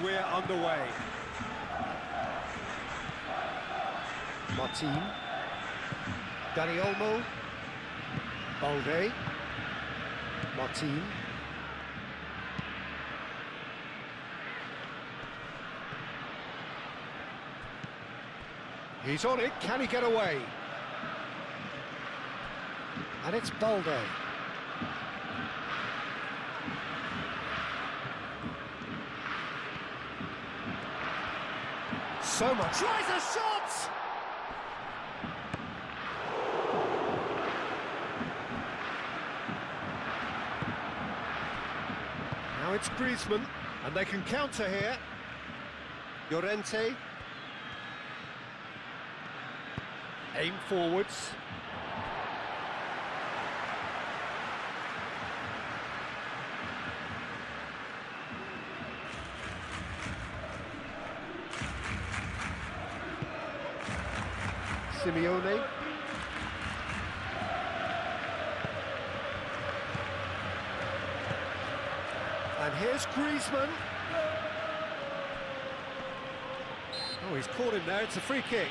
we're underway. Martin. Dani Olmo. Balde. Martin. He's on it, can he get away? And it's Balde. So much. Tries a shot! Now it's Griezmann, and they can counter here. Llorente. Aim forwards. Simeone. And here's Griezmann. Oh, he's caught him there, it's a free kick.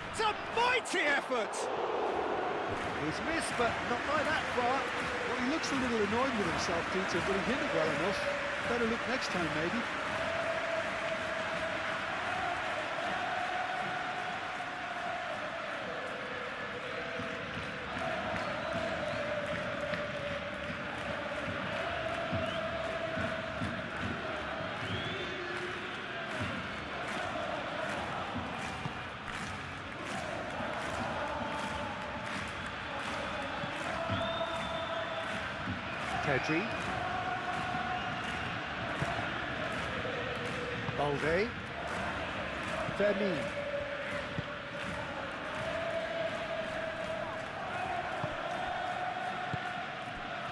It's a mighty effort! He's missed, but not by that far. Well, he looks a little annoyed with himself, Peter, but he hit it well enough. Better look next time, maybe. Pedri. Balde. Fermin.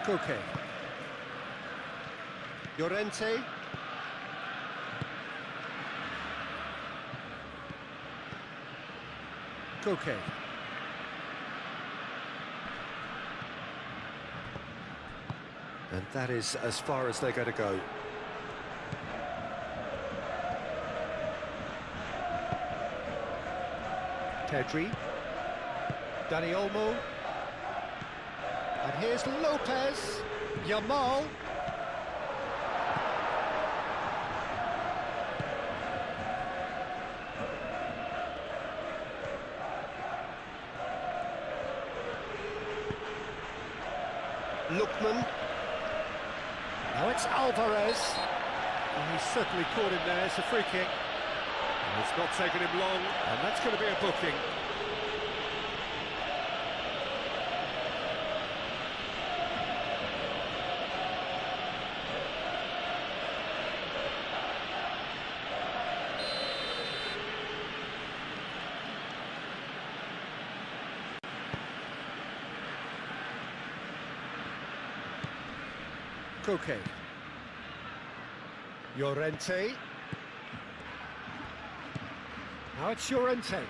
Koke. Llorente. Koke. And that is as far as they're going to go. Pedri. Dani Olmo. And here's Lopez. Yamal. Lookman. Now it's Alvarez. And he's certainly caught him there, it's a free kick. And it's not taken him long, and that's going to be a booking. Koke. Llorente. Now it's Llorente.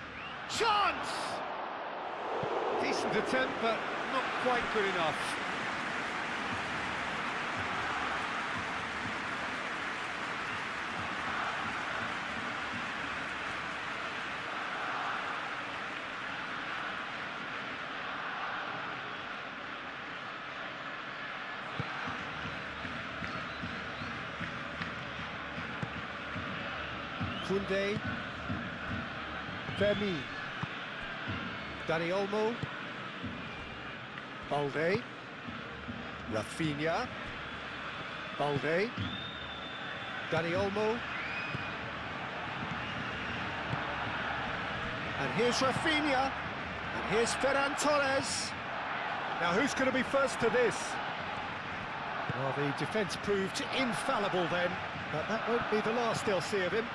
Chance! Decent attempt, but not quite good enough. Koundé. Fermin. Dani Olmo. Balde. Rafinha. Balde. Dani Olmo. And here's Rafinha. And here's Ferran Torres. Now who's going to be first to this? Well, the defence proved infallible then, but that won't be the last they'll see of him.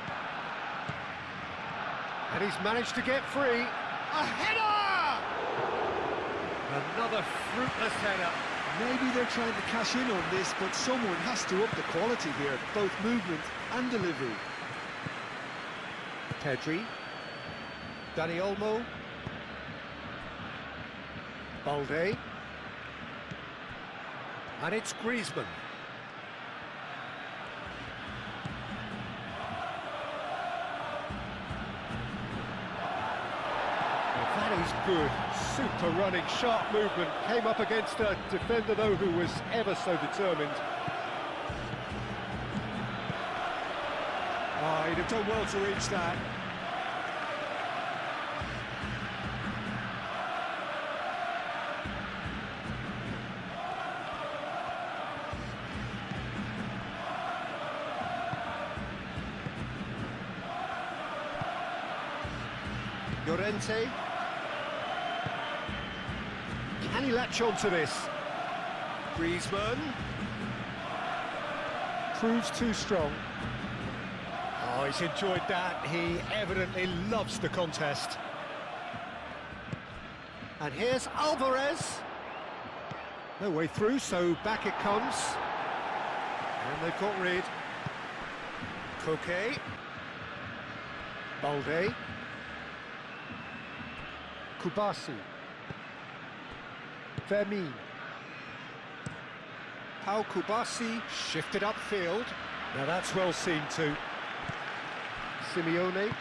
And he's managed to get free. A header! Another fruitless header. Maybe they're trying to cash in on this, but someone has to up the quality here, both movement and delivery. Pedri. Dani Olmo. Balde. And it's Griezmann. That is good. Super running, sharp movement. Came up against a defender, though, who was ever so determined. Oh, he'd have done well to reach that. Llorente. Can he latch on to this? Griezmann. Proves too strong. Oh, he's enjoyed that. He evidently loves the contest. And here's Alvarez. No way through, so back it comes. And they've got rid. Koke. Balde. Kubasi. Fermin. Pau Kubasi shifted upfield. Now that's well seen too. Simeone.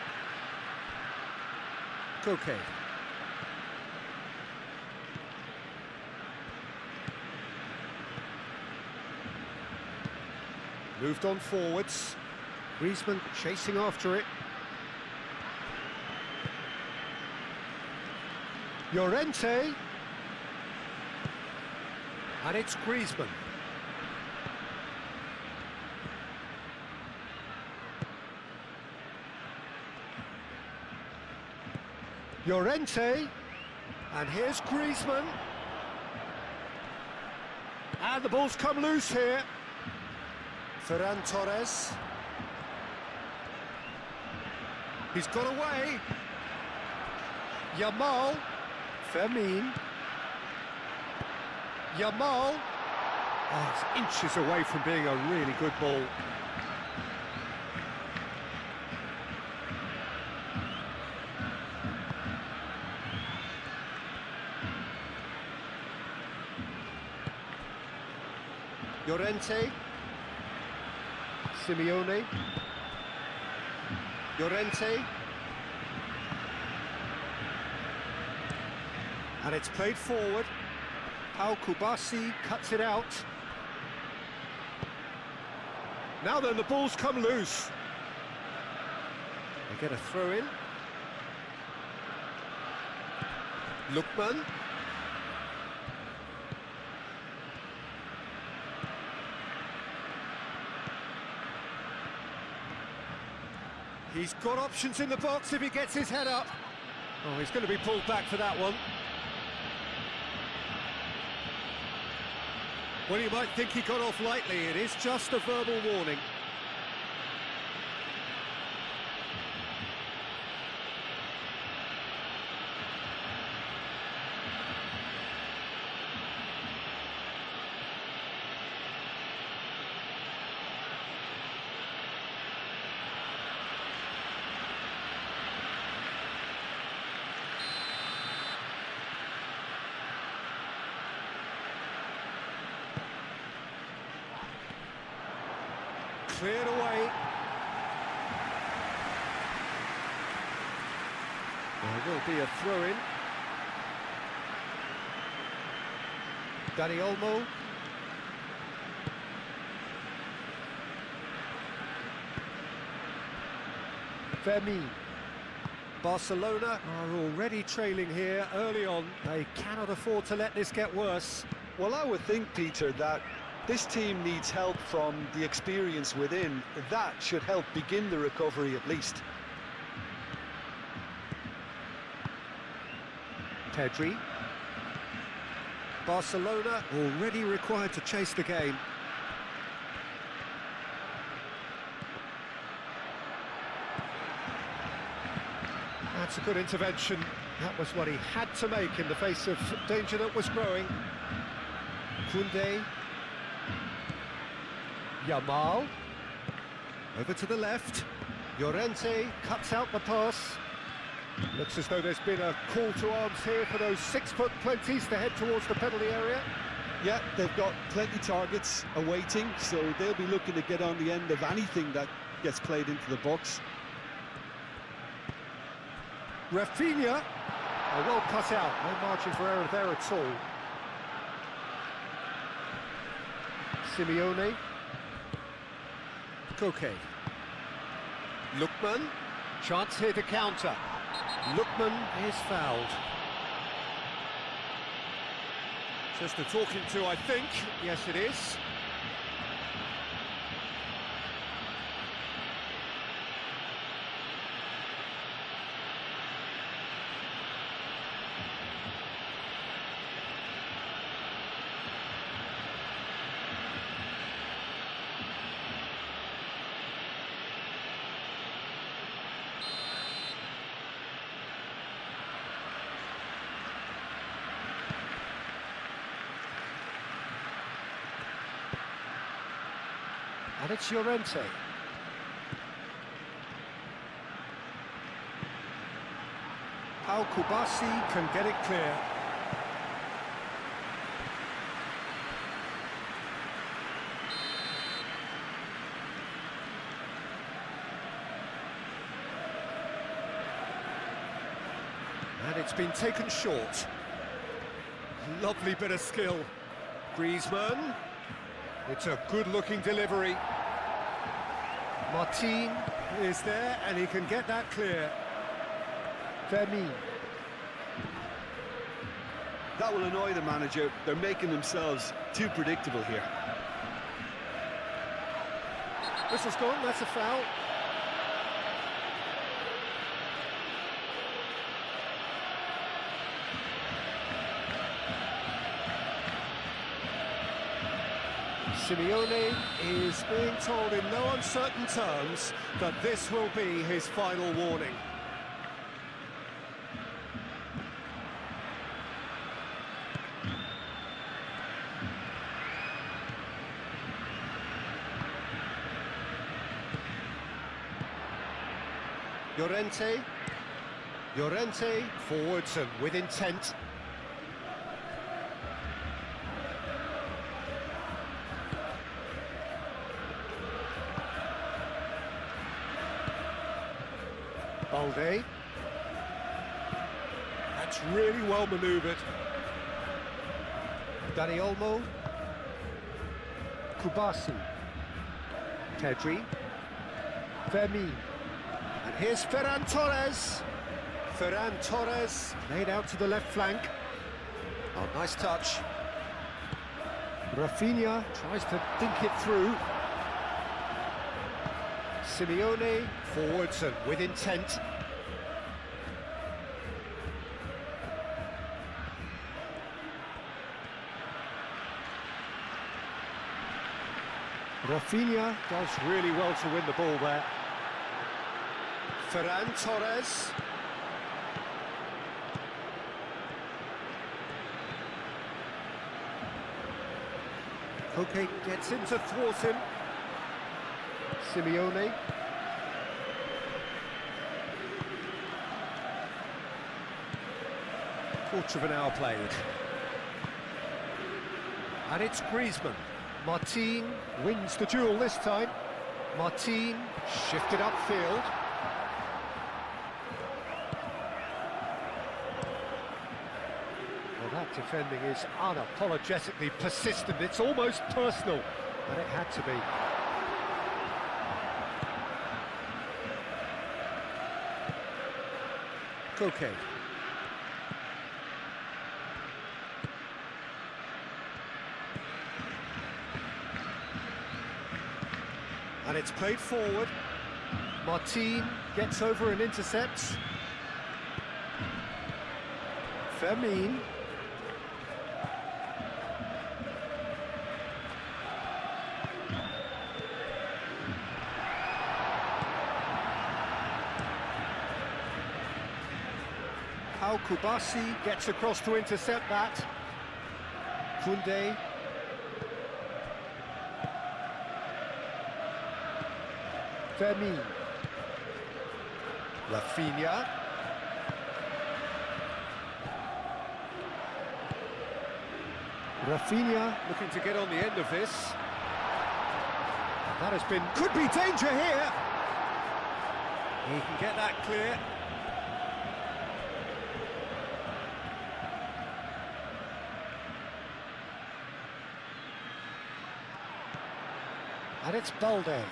Koke. Moved on forwards. Griezmann chasing after it. Llorente. And it's Griezmann. Llorente. And here's Griezmann. And the ball's come loose here. Ferran Torres. He's got away. Yamal. Fermin. Yamal. Oh, it's inches away from being a really good ball. Llorente. Simeone. Llorente. And it's played forward. Pau Kubasi cuts it out. Now then, the ball's come loose. They get a throw in. Lookman. He's got options in the box if he gets his head up. Oh, he's going to be pulled back for that one. Well, you might think he got off lightly. It is just a verbal warning. Cleared away. There will be a throw-in. Dani Olmo. Fermin. Barcelona are already trailing here early on. They cannot afford to let this get worse. Well, I would think, Peter, that this team needs help from the experience within. That should help begin the recovery at least. Pedri. Barcelona already required to chase the game. That's a good intervention. That was what he had to make in the face of danger that was growing. Koundé. Yamal. Over to the left. Llorente cuts out the pass. Looks as though there's been a call to arms here for those 6'20" to head towards the penalty area. Yeah, they've got plenty targets awaiting, so they'll be looking to get on the end of anything that gets played into the box. Rafinha. Oh, well cut out, no margin for error there at all. Simeone. Koke. Lookman. Chance here to counter. Lookman is fouled. Just a talking to, I think. Yes, it is. And it's Llorente. Al-Kubasi can get it clear. And it's been taken short. Lovely bit of skill. Griezmann. It's a good-looking delivery. Martin is there, and he can get that clear. Vermi. That will annoy the manager. They're making themselves too predictable here. Whistle's gone, that's a foul. Simeone is being told in no uncertain terms that this will be his final warning. Llorente forwards and with intent. Balde. That's really well manoeuvred. Dani Olmo. Kubasi. Pedri. Vermi. And here's Ferran Torres. Ferran Torres laid out to the left flank. Oh, nice touch. Rafinha tries to think it through. Simeone forwards and with intent. Rafinha does really well to win the ball there. Ferran Torres. Koke gets in to thwart him. Simeone. Quarter of an hour played. And it's Griezmann. Martin wins the duel this time. Martin shifted upfield. Well, that defending is unapologetically persistent. It's almost personal, and it had to be. Koke. And it's played forward. Martin gets over and intercepts. Fermin. Now Kubasi gets across to intercept that. Koundé. Fermin. Rafinha. Rafinha looking to get on the end of this. That has been... could be danger here! He can get that clear. And it's Balde.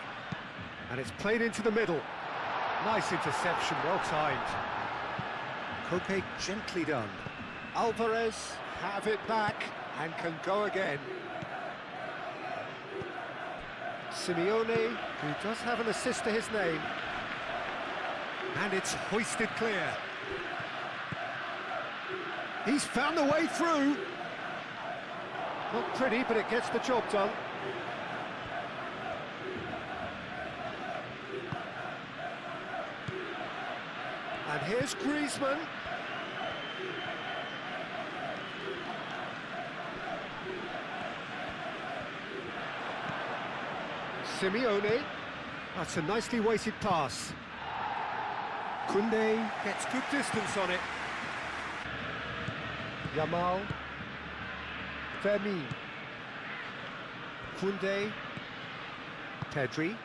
And it's played into the middle. Nice interception, well timed. Koke gently done. Alvarez have it back and can go again. Simeone, who does have an assist to his name. And it's hoisted clear. He's found the way through. Not pretty, but it gets the job done. And here's Griezmann. Simeone. That's a nicely weighted pass. Koundé gets good distance on it. Yamal. Fermin. Koundé. Pedri.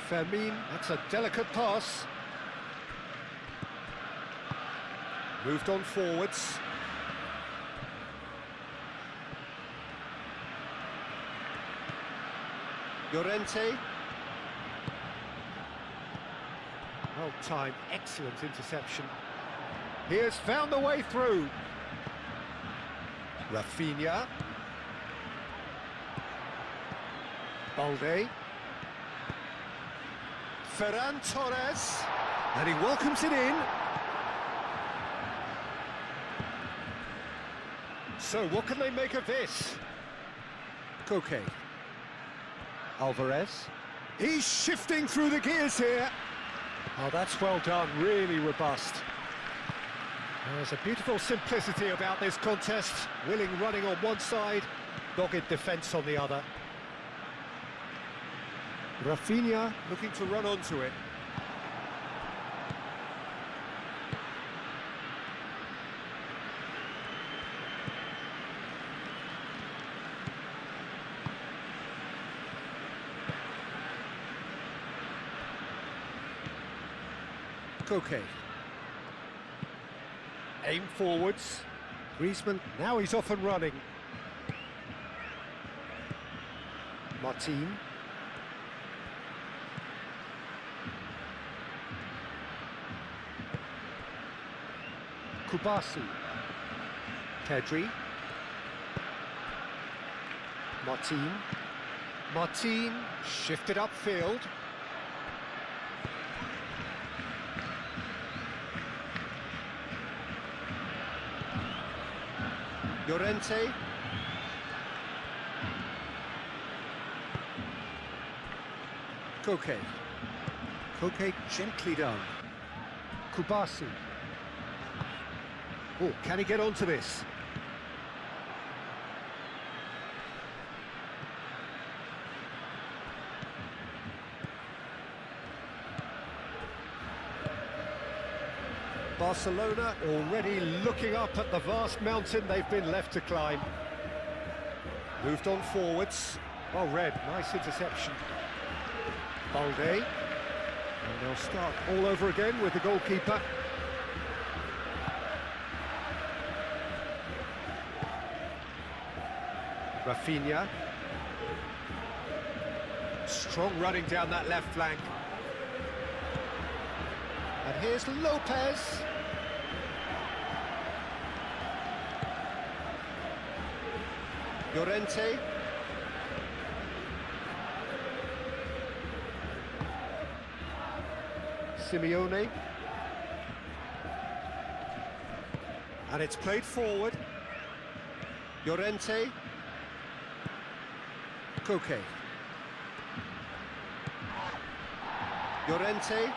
Fermin, that's a delicate pass. Moved on forwards. Llorente. Well timed, excellent interception. He has found the way through. Rafinha. Balde. Ferran Torres. And he welcomes it in. So what can they make of this? Koke. Alvarez. He's shifting through the gears here. Oh, that's well done, really robust. There's a beautiful simplicity about this contest. Willing running on one side, dogged defence on the other. Rafinha looking to run onto it. Koke. Aim forwards. Griezmann, now he's off and running. Martin. Kubasi. Pedri. Martin. Martin shifted upfield. Llorente. Koke. Koke gently done. Kubasi. Oh, can he get onto this? Barcelona already looking up at the vast mountain they've been left to climb. Moved on forwards. Well read, nice interception. Balde. And they'll start all over again with the goalkeeper. Rafinha. Strong running down that left flank. And here's Lopez. Llorente. Simeone. And it's played forward. Llorente. Koke. Llorente.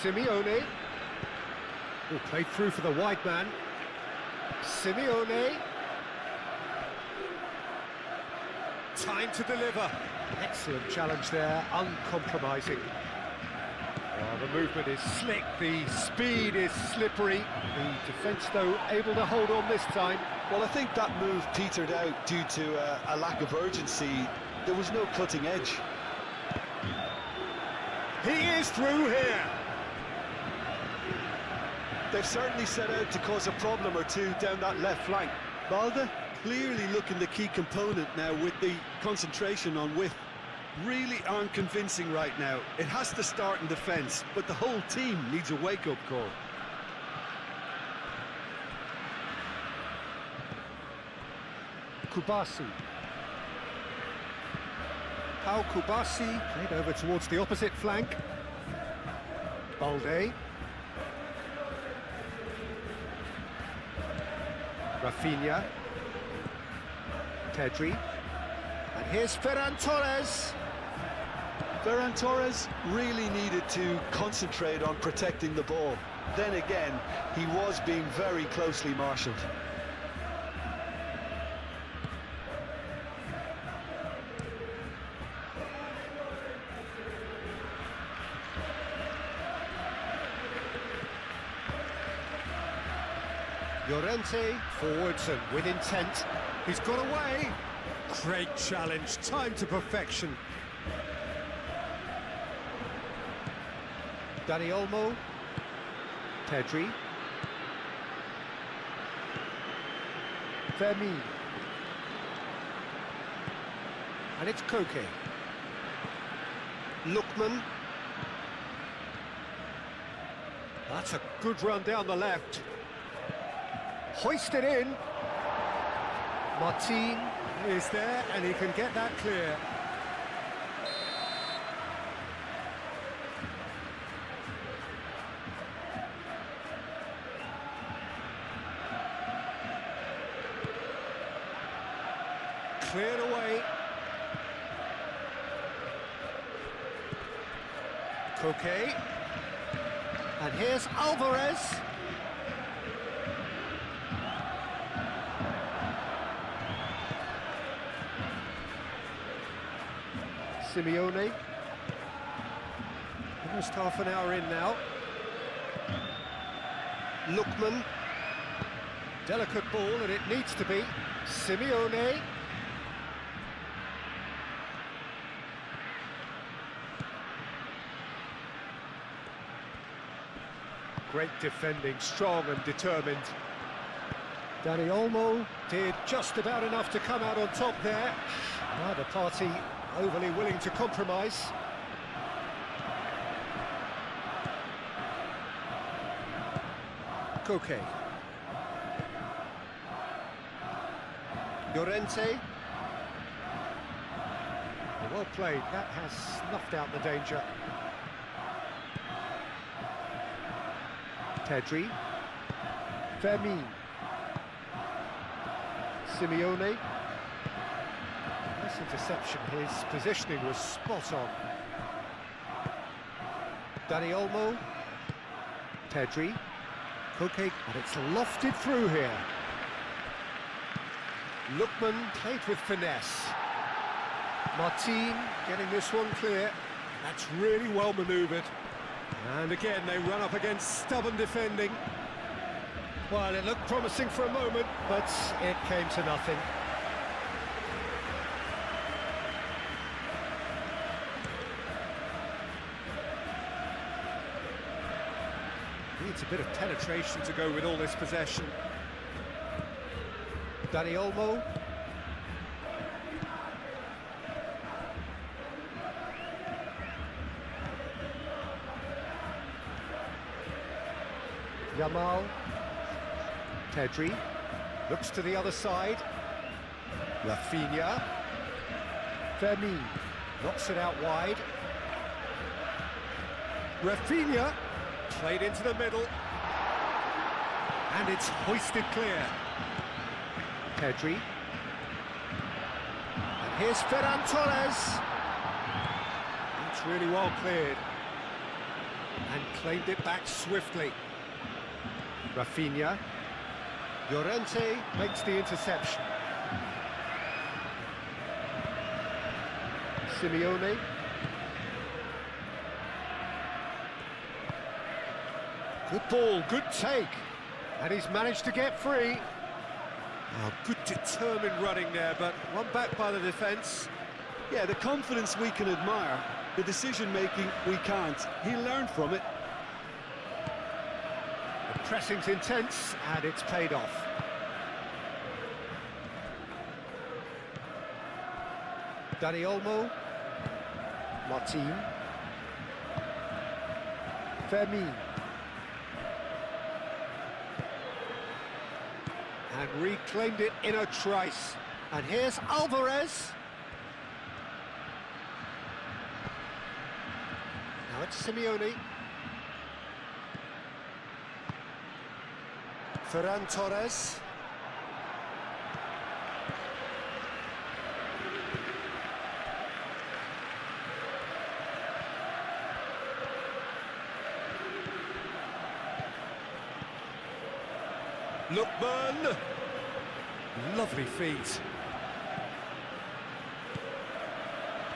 Simeone. Oh, played through for the wide man. Simeone. Time to deliver. Excellent challenge there, uncompromising. Well, the movement is slick, the speed is slippery. The defence, though, able to hold on this time. Well, I think that move petered out due to a lack of urgency. There was no cutting edge. He is through here. They've certainly set out to cause a problem or two down that left flank. Balde clearly looking the key component now with the concentration on width. Really aren't convincing right now. It has to start in defence, but the whole team needs a wake-up call. Kubasi. Pau Kubasi, played over towards the opposite flank. Balde. Rafinha. Pedri. And here's Ferran Torres. Ferran Torres really needed to concentrate on protecting the ball. Then again, he was being very closely marshalled. Llorente forwards and with intent. He's got away. Great challenge, time to perfection. Dani Olmo. Pedri. Fermi. And it's Koke. Lookman. That's a good run down the left. Hoisted in. Martin is there and he can get that clear. Cleared away. Koke. And here's Alvarez. Simeone. Almost half an hour in now. Lookman. Delicate ball, and it needs to be. Simeone. Great defending, strong and determined. Dani Olmo did just about enough to come out on top there. Neither party overly willing to compromise. Koke. Llorente. Well played, that has snuffed out the danger. Pedri. Fermi. Simeone. Nice interception, his positioning was spot on. Dani Olmo. Pedri. Koke, and it's lofted through here. Lookman played with finesse. Martin getting this one clear. That's really well manoeuvred. And again, they run up against stubborn defending. Well, it looked promising for a moment, but it came to nothing. Needs a bit of penetration to go with all this possession. Dani Olmo. Yamal. Pedri. Looks to the other side. Rafinha. Fermi. Knocks it out wide. Rafinha. Played into the middle. And it's hoisted clear. Pedri. And here's Ferran Torres. It's really well cleared. And claimed it back swiftly. Rafinha. Llorente makes the interception. Simeone. Good ball, good take. And he's managed to get free. Oh, good determined running there, but one back by the defence. Yeah, the confidence we can admire, the decision-making we can't. He learned from it. The pressing's intense, and it's paid off. Dani Olmo. Martin. Fermin. And reclaimed it in a trice. And here's Alvarez. Now it's Simeone. Ferran Torres. Lookman. Lovely feet.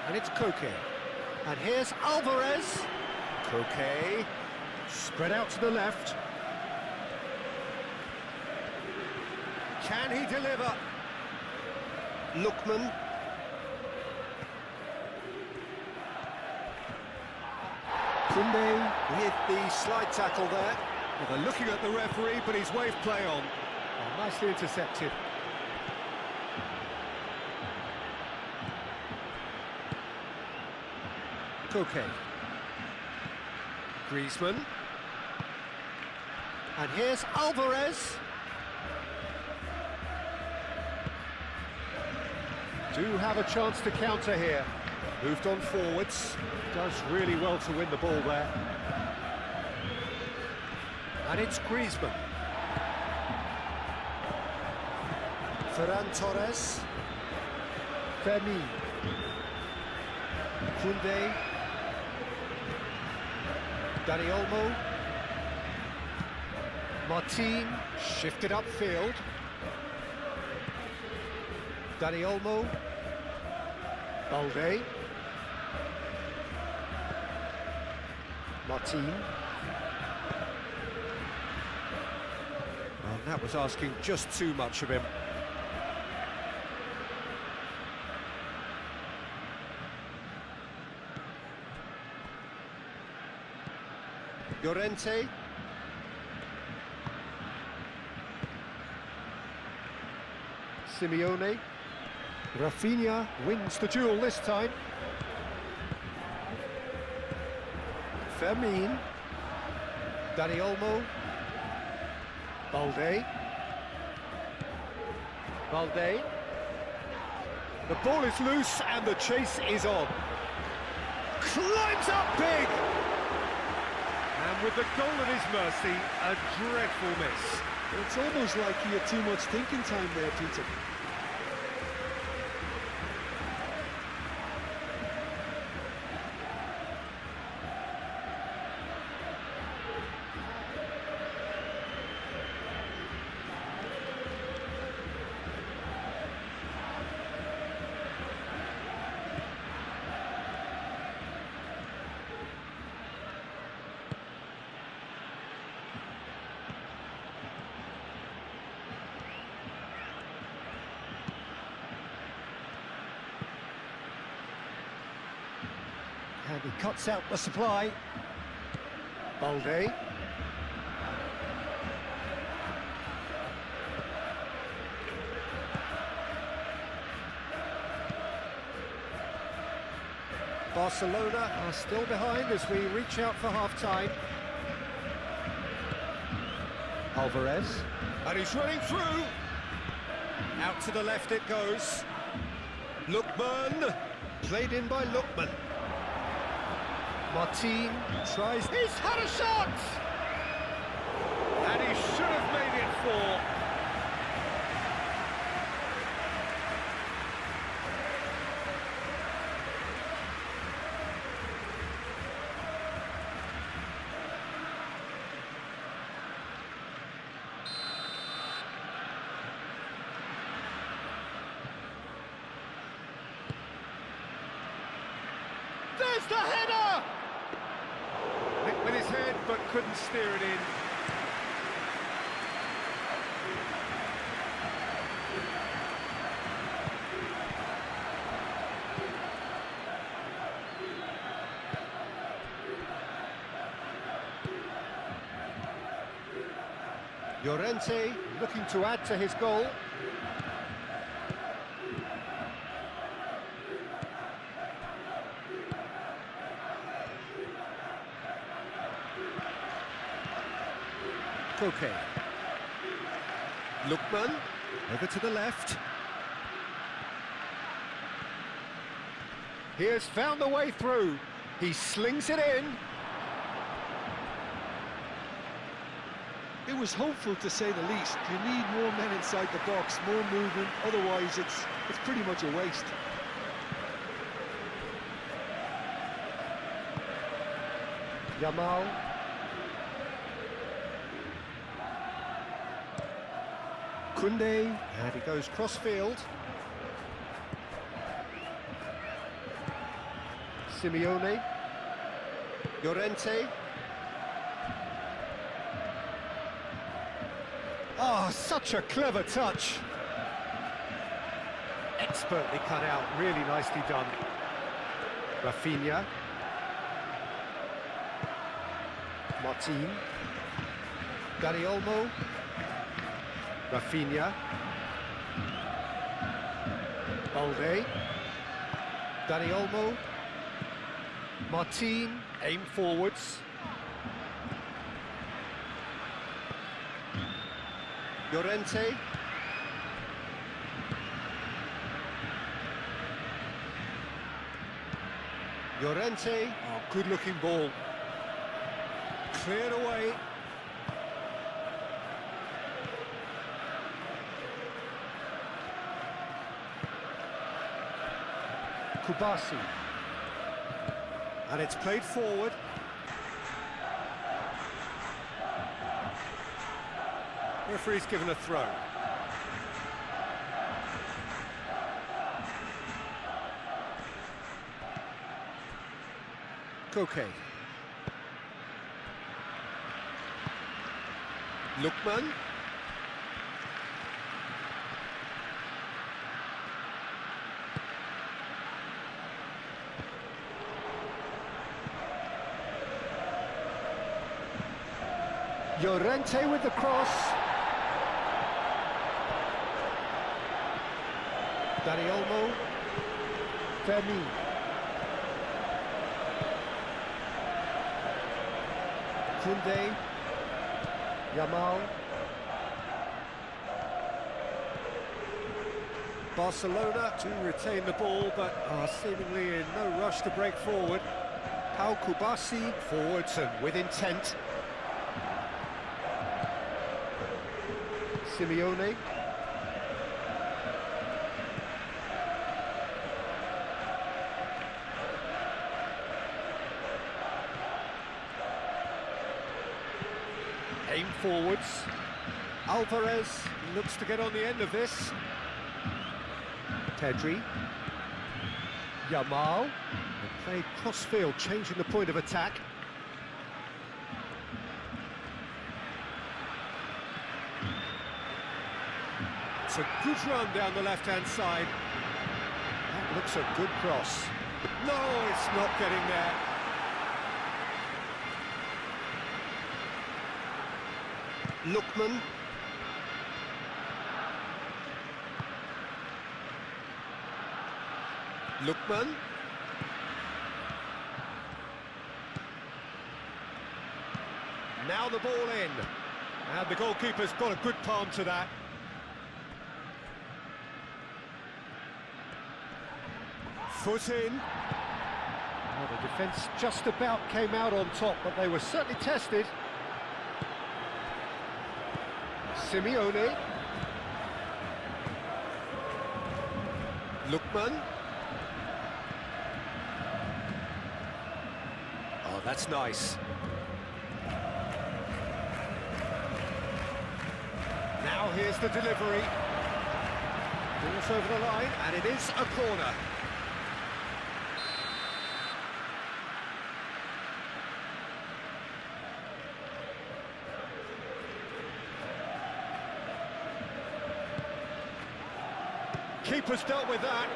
And it's Koke. And here's Alvarez. Koke. Spread out to the left. Can he deliver? Lookman. Koundé with the slide tackle there. Well, they're looking at the referee, but he's waved play on. Oh, nicely intercepted. Koke. Griezmann. And here's Alvarez. Do have a chance to counter here. Moved on forwards. Does really well to win the ball there. And it's Griezmann. Ferran Torres. Fermin. Koundé. Dani Olmo. Martin, shifted upfield. Dani Olmo. Balde. Martin. Well, that was asking just too much of him. Llorente. Simeone. Rafinha wins the duel this time. Fermin. Dani Olmo. Balde. Balde. The ball is loose and the chase is on. Climbs up big! And with the goal at his mercy, a dreadful miss. It's almost like he had too much thinking time there, Peter. And he cuts out the supply. Balde. Barcelona are still behind as we reach out for half-time. Alvarez. And he's running through. Out to the left it goes. Lookman. Played in by Lookman. Martin tries. He's had a shot! And he should have made it four. There's the header! Hit with his head, but couldn't steer it in. Llorente looking to add to his goal. Koke. Lookman, over to the left. He has found the way through. He slings it in. It was hopeful, to say the least. You need more men inside the box, more movement, otherwise it's pretty much a waste. Yamal. Koundé, and he goes cross-field. Simeone. Llorente. Oh, such a clever touch. Expertly cut out, really nicely done. Rafinha. Martin. Dani Olmo. Rafinha. Balde. Dani Olmo. Martin, aim forwards. Llorente. Llorente. Oh, good-looking ball. Cleared away. Kubasi. And it's played forward. Referee's given a throw. Koke. Lookman. Llorente with the cross. Dani Olmo. Fermi. Koundé. Yamal. Barcelona to retain the ball, but are seemingly in no rush to break forward. Pau Kubasi forwards and with intent. Simeone. Aim forwards. Alvarez looks to get on the end of this. Pedri. Yamal. They played cross-field, changing the point of attack. It's a good run down the left-hand side. That looks a good cross. No, it's not getting there. Lookman. Lookman. Now the ball in. And the goalkeeper's got a good palm to that. Foot in. Well, the defence just about came out on top, but they were certainly tested. Simeone. Lookman. Oh, that's nice. Now here's the delivery. Ball's over the line, and it is a corner. keeper's dealt with that.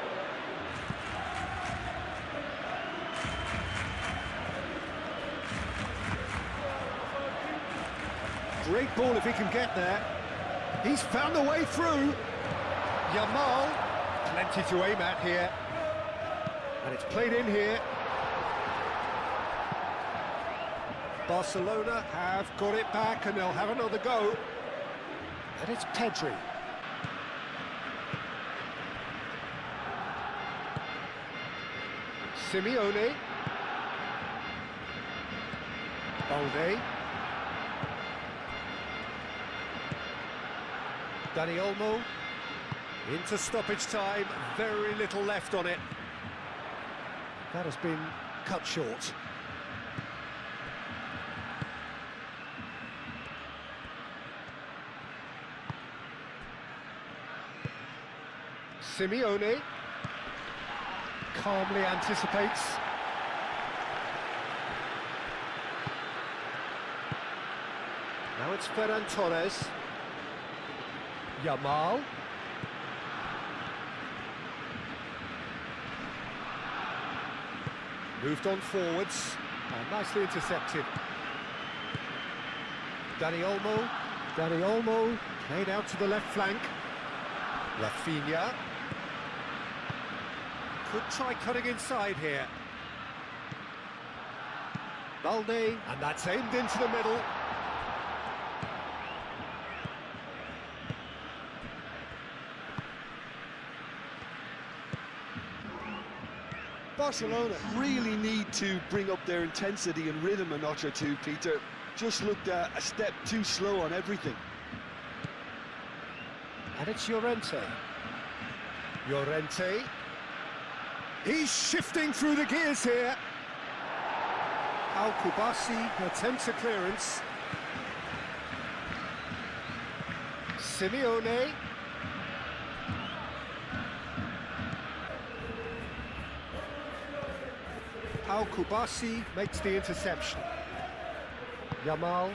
Great ball if he can get there. He's found the way through. Yamal, plenty to aim at here. And it's played in here. Barcelona have got it back and they'll have another go. And it's Pedri. Simeone. Balde. Dani Olmo. Into stoppage time, very little left on it. That has been cut short. Simeone calmly anticipates. Now it's Ferran Torres. Yamal. Moved on forwards. Nicely intercepted. Dani Olmo. Dani Olmo played out to the left flank. Rafinha. Could try cutting inside here. Balde, and that's aimed into the middle. Barcelona really need to bring up their intensity and rhythm a notch or two, Peter. Just looked a step too slow on everything. And it's Llorente. Llorente. He's shifting through the gears here. Al-Kubasi attempts a clearance. Simeone. Al-Kubasi makes the interception. Yamal.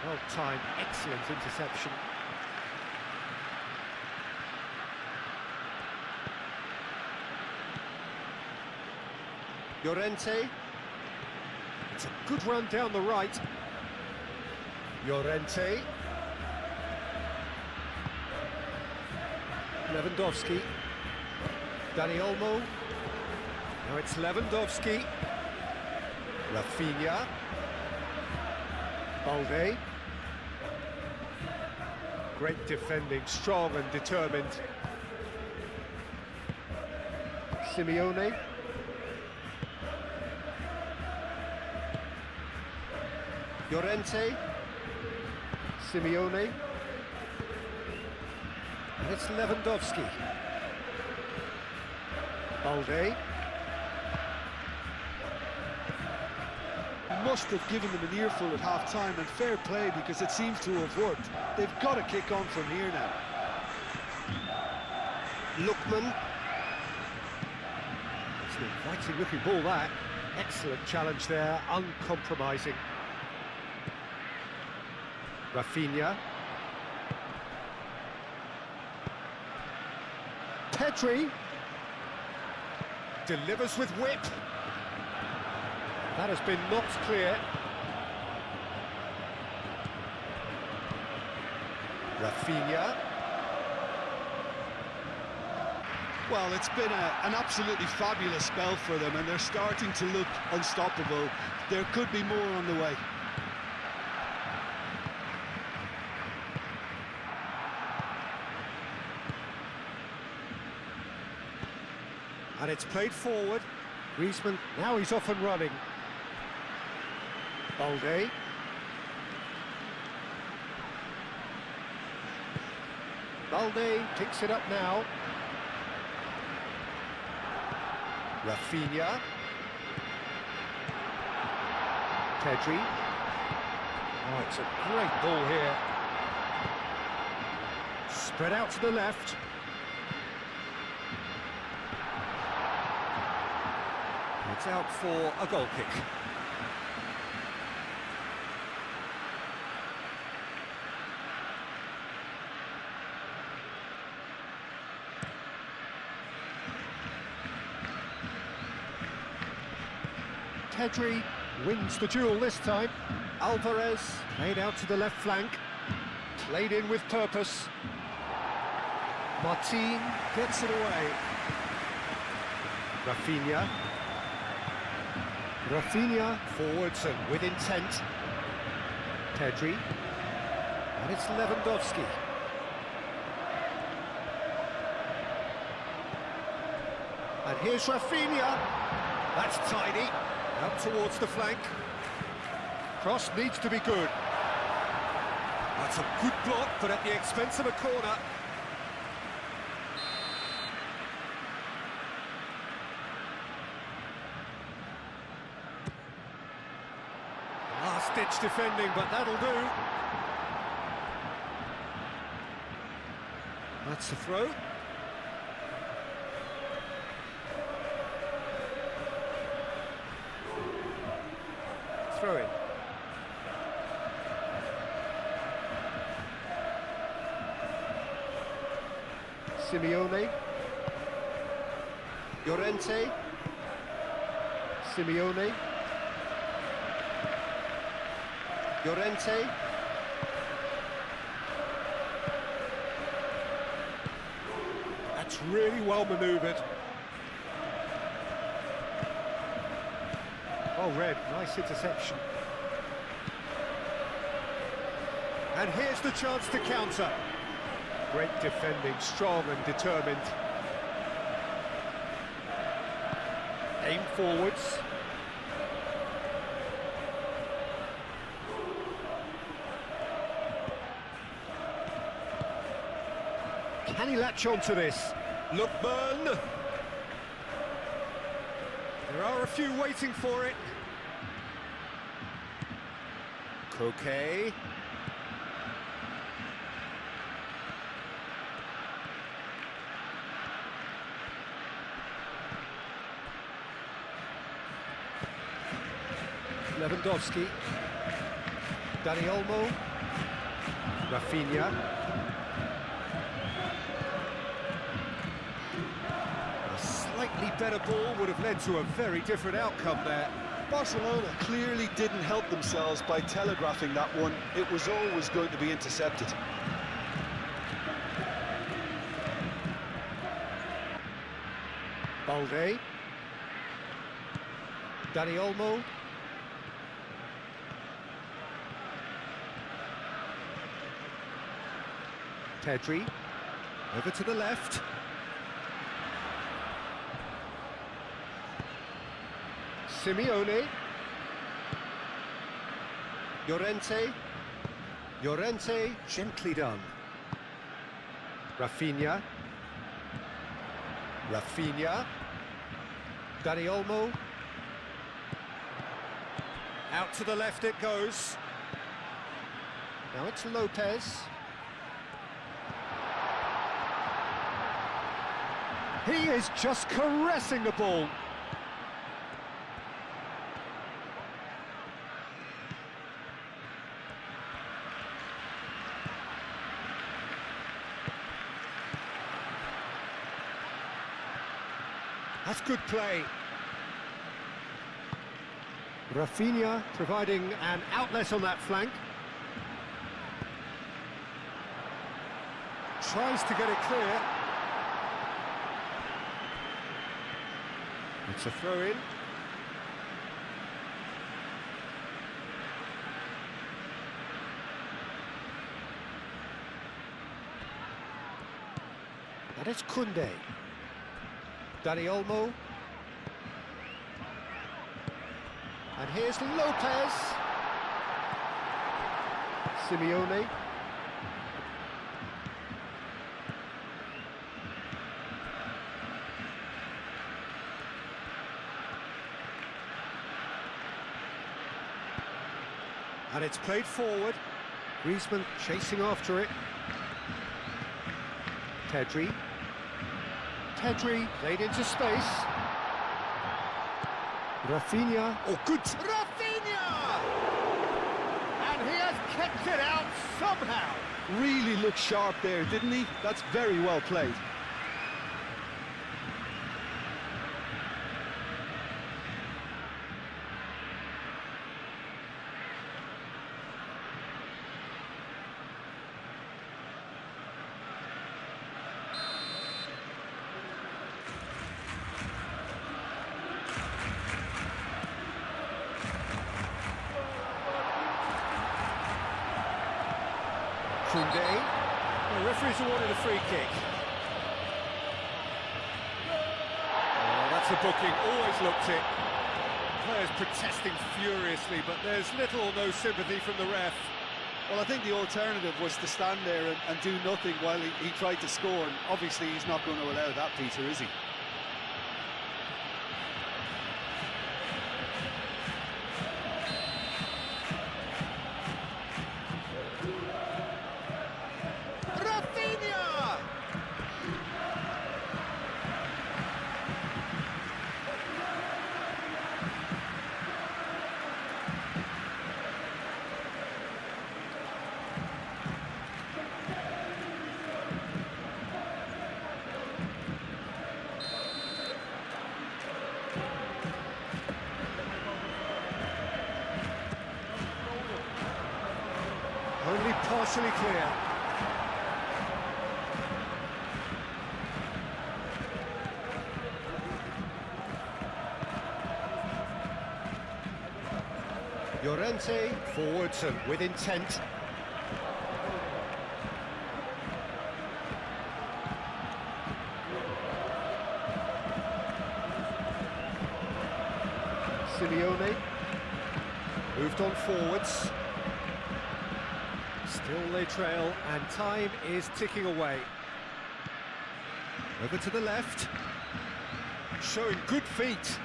Well timed, excellent interception. Llorente. It's a good run down the right. Llorente. Lewandowski. Dani Olmo. Now it's Lewandowski. Rafinha. Balde. Great defending, strong and determined. Simeone. Llorente. Simeone. And it's Lewandowski. Balde. Must have given them an earful at half-time, and fair play because it seems to have worked. They've got to kick on from here now. Lookman. It's an inviting looking ball, that. Excellent challenge there, uncompromising. Rafinha. Pedri. Delivers with whip. That has been knocked clear. Rafinha. Well, it's been an absolutely fabulous spell for them, and they're starting to look unstoppable. There could be more on the way. And it's played forward. Griezmann, now he's off and running. Balde. Balde picks it up now. Rafinha. Pedri. Oh, it's a great ball here. Spread out to the left. It's out for a goal kick. Pedri wins the duel this time. Alvarez played out to the left flank. Played in with purpose. Martin gets it away. Rafinha. Rafinha forwards and with intent. Pedri. And it's Lewandowski. And here's Rafinha. That's tidy. Out towards the flank. Cross needs to be good. That's a good block, but at the expense of a corner. Last-ditch defending, but that'll do. That's the throw. Throw in. Simeone. Llorente. Simeone. Llorente. That's really well manoeuvred. Oh, Red, nice interception. And here's the chance to counter. Great defending, strong and determined. Aim forwards. Can he latch on to this? Lookman. There are a few waiting for it. Koke. Lewandowski. Dani Olmo. Rafinha. A slightly better ball would have led to a very different outcome there. Barcelona clearly didn't help themselves by telegraphing that one. It was always going to be intercepted. Balde. Dani Olmo. Pedri. Over to the left. Simeone. Llorente. Llorente, gently done. Rafinha. Rafinha. Dani Olmo. Out to the left it goes. Now it's Lopez. He is just caressing the ball. That's good play. Rafinha providing an outlet on that flank. Tries to get it clear. It's a throw-in. And it's Koundé. Dani Olmo. And here's Lopez. Simeone. And it's played forward. Griezmann chasing after it. Pedri. Pedri played into space. Rafinha. Oh, good. Rafinha! And he has kept it out somehow. Really looked sharp there, didn't he? That's very well played. Koundé. The referee's awarded a free kick. Oh, that's a booking, always looked it. Players protesting furiously, but there's little or no sympathy from the ref. Well, I think the alternative was to stand there and do nothing while he tried to score, and obviously he's not going to allow that, Peter, is he? Only partially clear. Llorente forwards and with intent. Simeone moved on forwards. Still they trail, and time is ticking away. Over to the left. Showing good feet.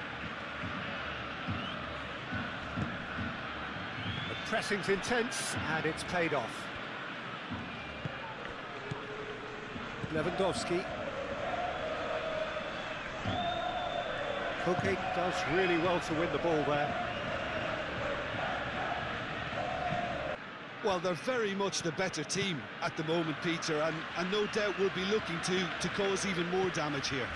The pressing's intense, and it's paid off. Lewandowski. Koke does really well to win the ball there. Well, they're very much the better team at the moment, Peter, and no doubt will be looking to cause even more damage here.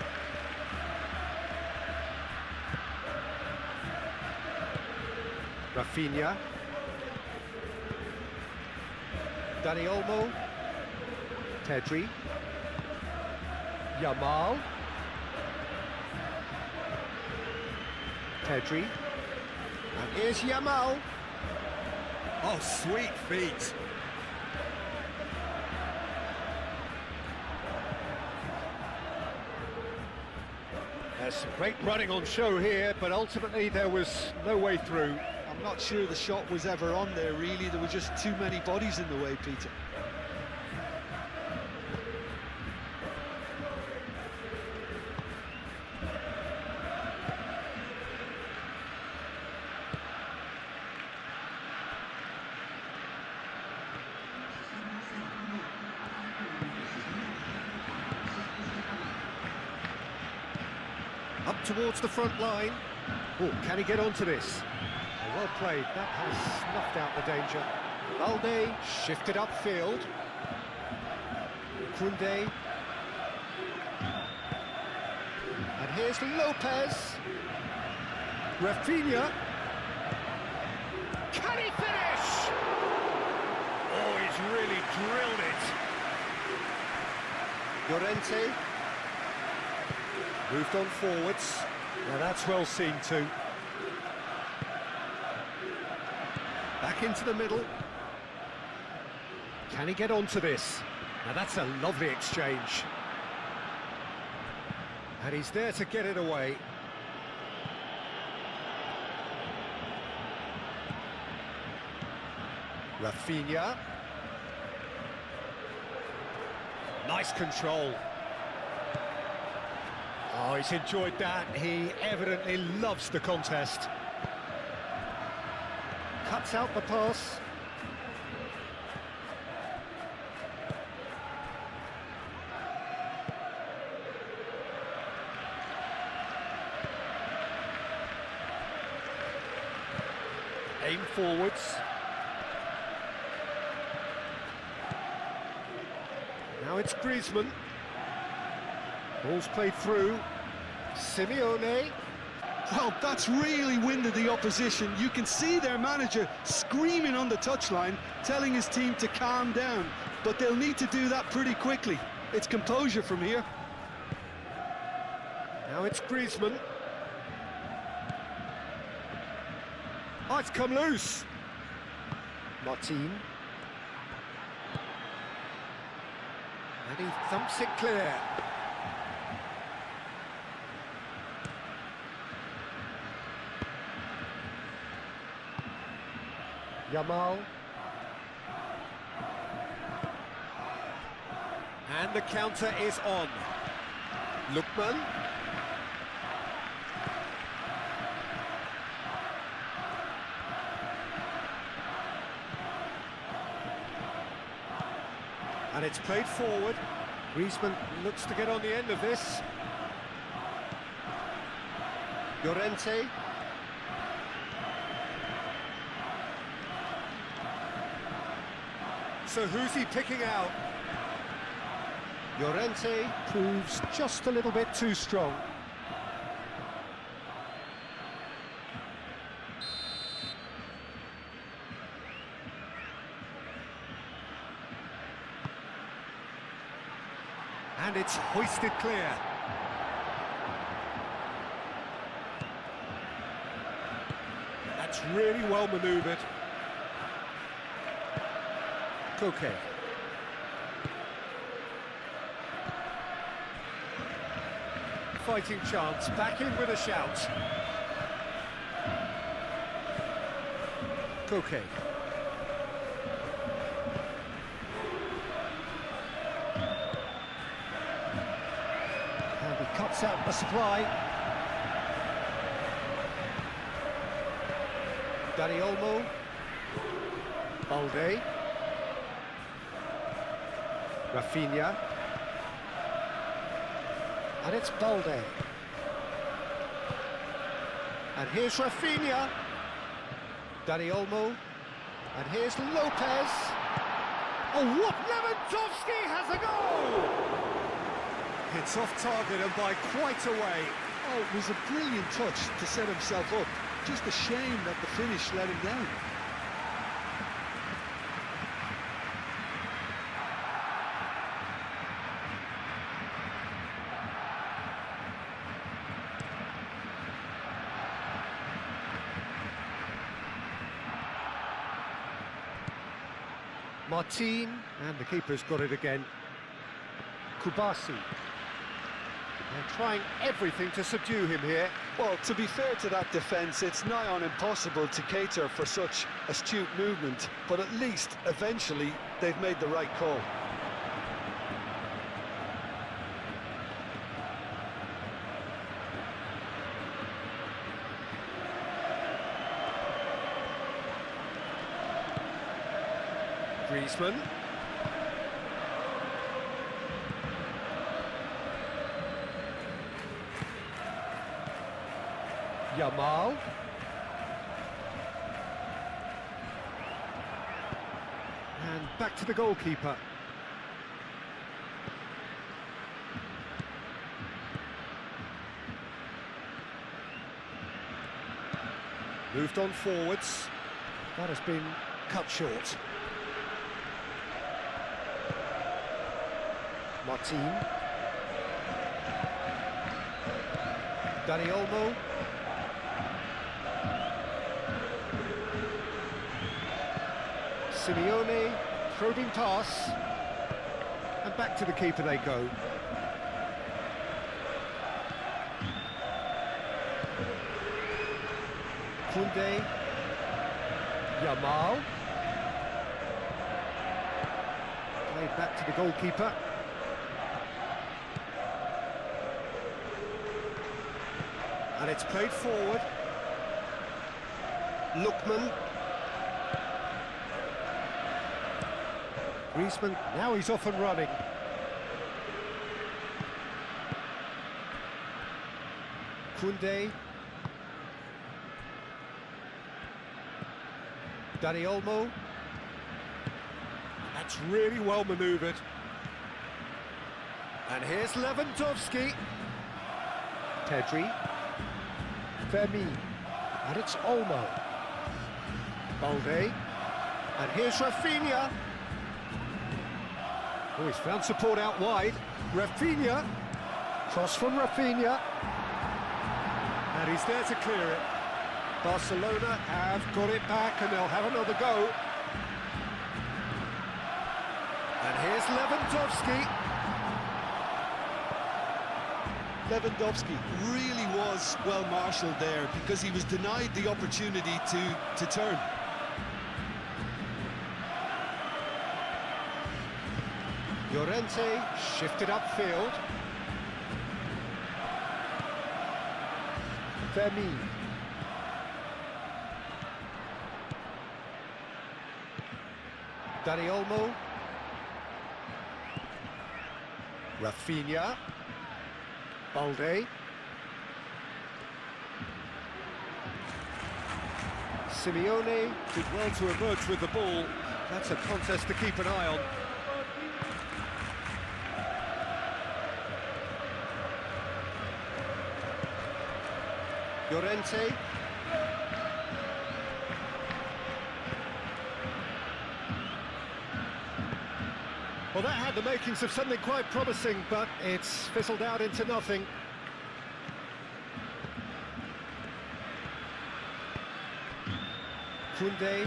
Rafinha. Dani Olmo. Pedri. Yamal. Pedri. And here's Yamal. Oh, sweet feet. There's some great running on show here, but ultimately there was no way through. I'm not sure the shot was ever on there, really. There were just too many bodies in the way, Peter. Up towards the front line. Oh, can he get onto this? Oh, well played. That has snuffed out the danger. Valde shifted upfield. Koundé. And here's Lopez. Rafinha. Can he finish? Oh, he's really drilled it. Llorente. Moved on forwards. Now that's well seen too. Back into the middle. Can he get onto this? Now that's a lovely exchange. And he's there to get it away. Rafinha. Nice control. Oh, he's enjoyed that. He evidently loves the contest. Cuts out the pass. Aim forwards. Now it's Griezmann. Ball's played through. Simeone. Well, that's really winded the opposition. You can see their manager screaming on the touchline, telling his team to calm down. But they'll need to do that pretty quickly. It's composure from here. Now it's Griezmann. Oh, it's come loose. Martin. And he thumps it clear. Yamal. And the counter is on. Lookman. And it's played forward. Griezmann looks to get on the end of this. Llorente. So who's he picking out? Llorente proves just a little bit too strong. And it's hoisted clear. That's really well manoeuvred. Koke. Fighting chance, back in with a shout. Koke. And he cuts out the supply. Dani Olmo. Balde. Rafinha. And it's Balde. And here's Rafinha. Dani Olmo. And here's Lopez. Oh, what? Lewandowski has a goal! It's off target and by quite a way. Oh, it was a brilliant touch to set himself up. Just a shame that the finish let him down. Martin, and the keeper's got it again. Kubasi. They're trying everything to subdue him here. Well, to be fair to that defence, it's nigh on impossible to cater for such astute movement, but at least, eventually, they've made the right call. Griezmann. Yamal. And back to the goalkeeper. Moved on forwards. That has been cut short. Martin. Dani Olmo. Simeone, probing pass. And back to the keeper they go. Koundé. Yamal. Played back to the goalkeeper. And it's played forward. Lookman. Griezmann, now he's off and running. Koundé. Dani Olmo. That's really well manoeuvred. And here's Lewandowski. Pedri. Fermi. And it's Olmo. Balde. And here's Rafinha. Oh, he's found support out wide. Rafinha. Cross from Rafinha. And he's there to clear it. Barcelona have got it back and they'll have another go. And here's Lewandowski. Lewandowski really was well marshalled there because he was denied the opportunity to turn. Llorente shifted upfield. Fermin. Dani Olmo. Rafinha. Balde. Simeone Did well to emerge with the ball. That's a contest to keep an eye on. Llorente. Well, that had the makings of something quite promising, but it's fizzled out into nothing. Koundé.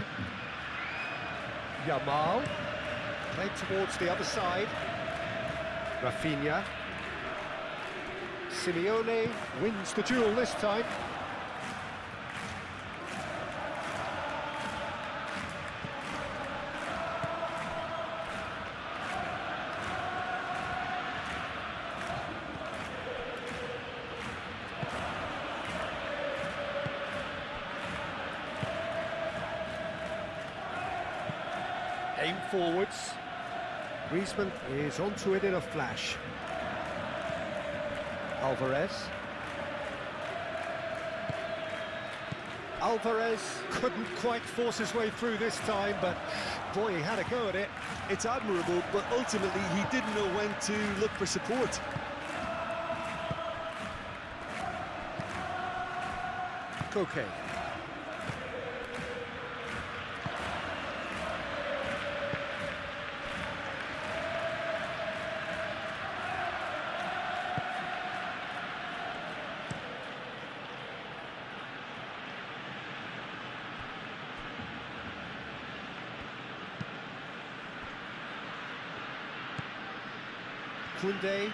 Yamal. Played towards the other side. Rafinha. Simeone wins the duel this time. Aim forwards. Griezmann is onto it in a flash. Alvarez couldn't quite force his way through this time, but boy, he had a go at it. It's admirable, but ultimately he didn't know when to look for support. Koke. Koundé.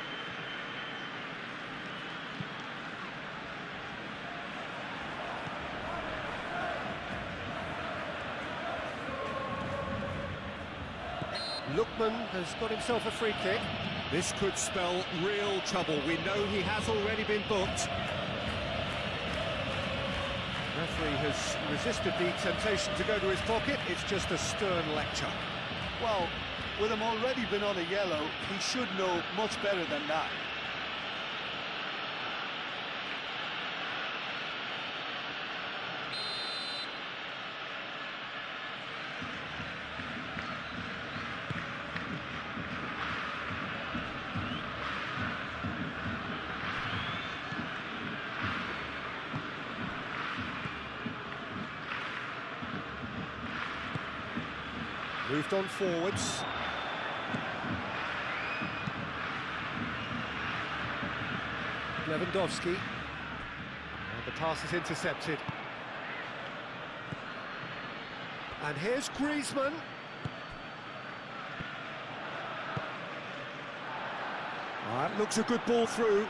Lookman has got himself a free kick. This could spell real trouble. We know he has already been booked. Referee has resisted the temptation to go to his pocket. It's just a stern lecture. Well, with him already been on a yellow, he should know much better than that. Moved on forwards. Lewandowski. And the pass is intercepted. And here's Griezmann. That looks a good ball through.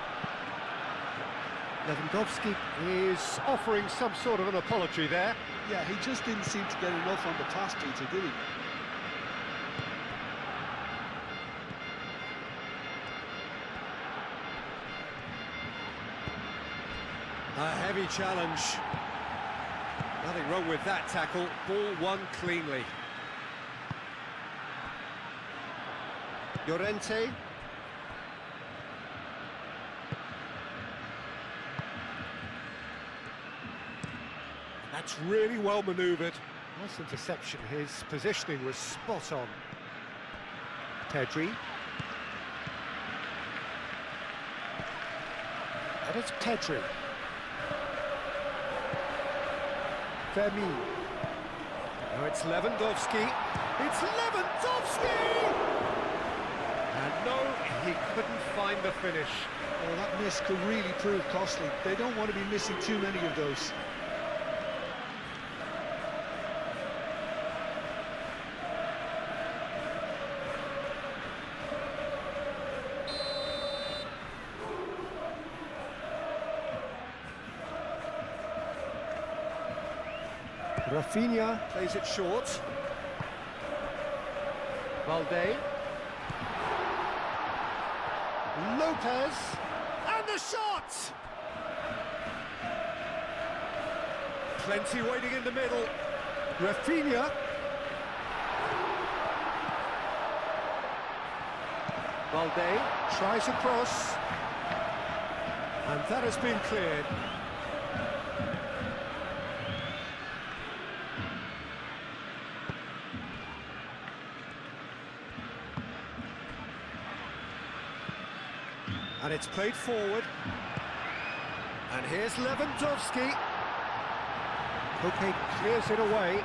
Lewandowski is offering some sort of an apology there. Yeah, he just didn't seem to get enough on the pass, Peter, did he? A heavy challenge. Nothing wrong with that tackle. Ball won cleanly. Llorente. That's really well manoeuvred. Nice interception. His positioning was spot on. Pedri. And it's Pedri. Fermin. Now it's Lewandowski. It's Lewandowski! And no, he couldn't find the finish. Oh, that miss could really prove costly. They don't want to be missing too many of those. Rafinha plays it short. Valde. Lopez. And the shot! Plenty waiting in the middle. Rafinha. Valde tries a cross. And that has been cleared. And it's played forward. And here's Lewandowski. Koke clears it away.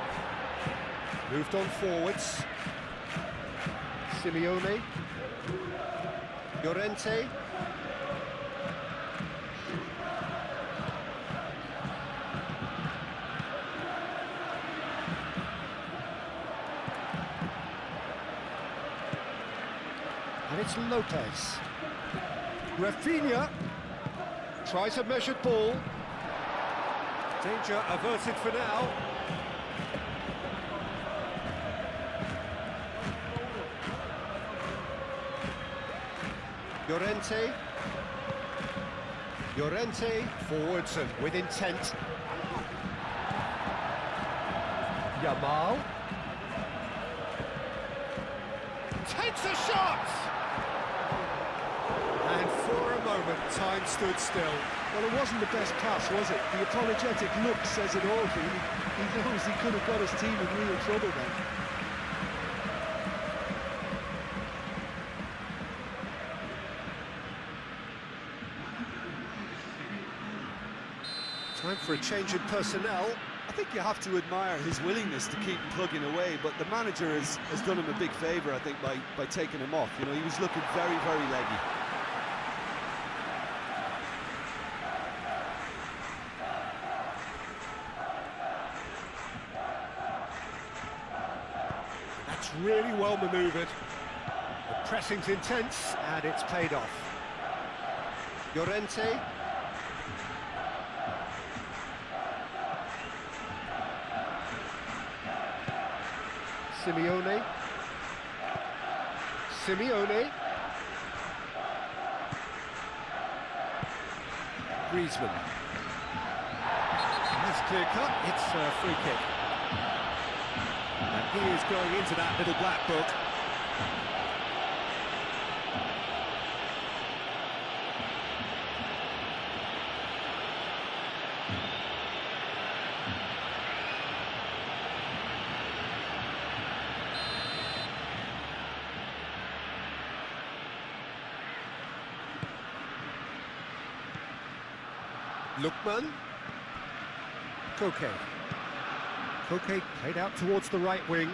Moved on forwards. Simeone. Llorente. And it's Lopez. Rafinha tries a measured ball. Danger averted for now. Llorente. Llorente forwards and with intent. Yamal takes a shot! And for a moment, time stood still. Well, it wasn't the best pass, was it? The apologetic look says it all. He knows he could have got his team in real trouble then. Time for a change in personnel. I think you have to admire his willingness to keep plugging away, but the manager has done him a big favour, I think, by taking him off. You know, he was looking very, very leggy. That's really well manoeuvred. The pressing's intense, and it's paid off. Llorente. Simeone. Simeone. Griezmann. That's clear cut. It's a free kick. And he is going into that little black book. Lookman. Koke. Koke played out towards the right wing.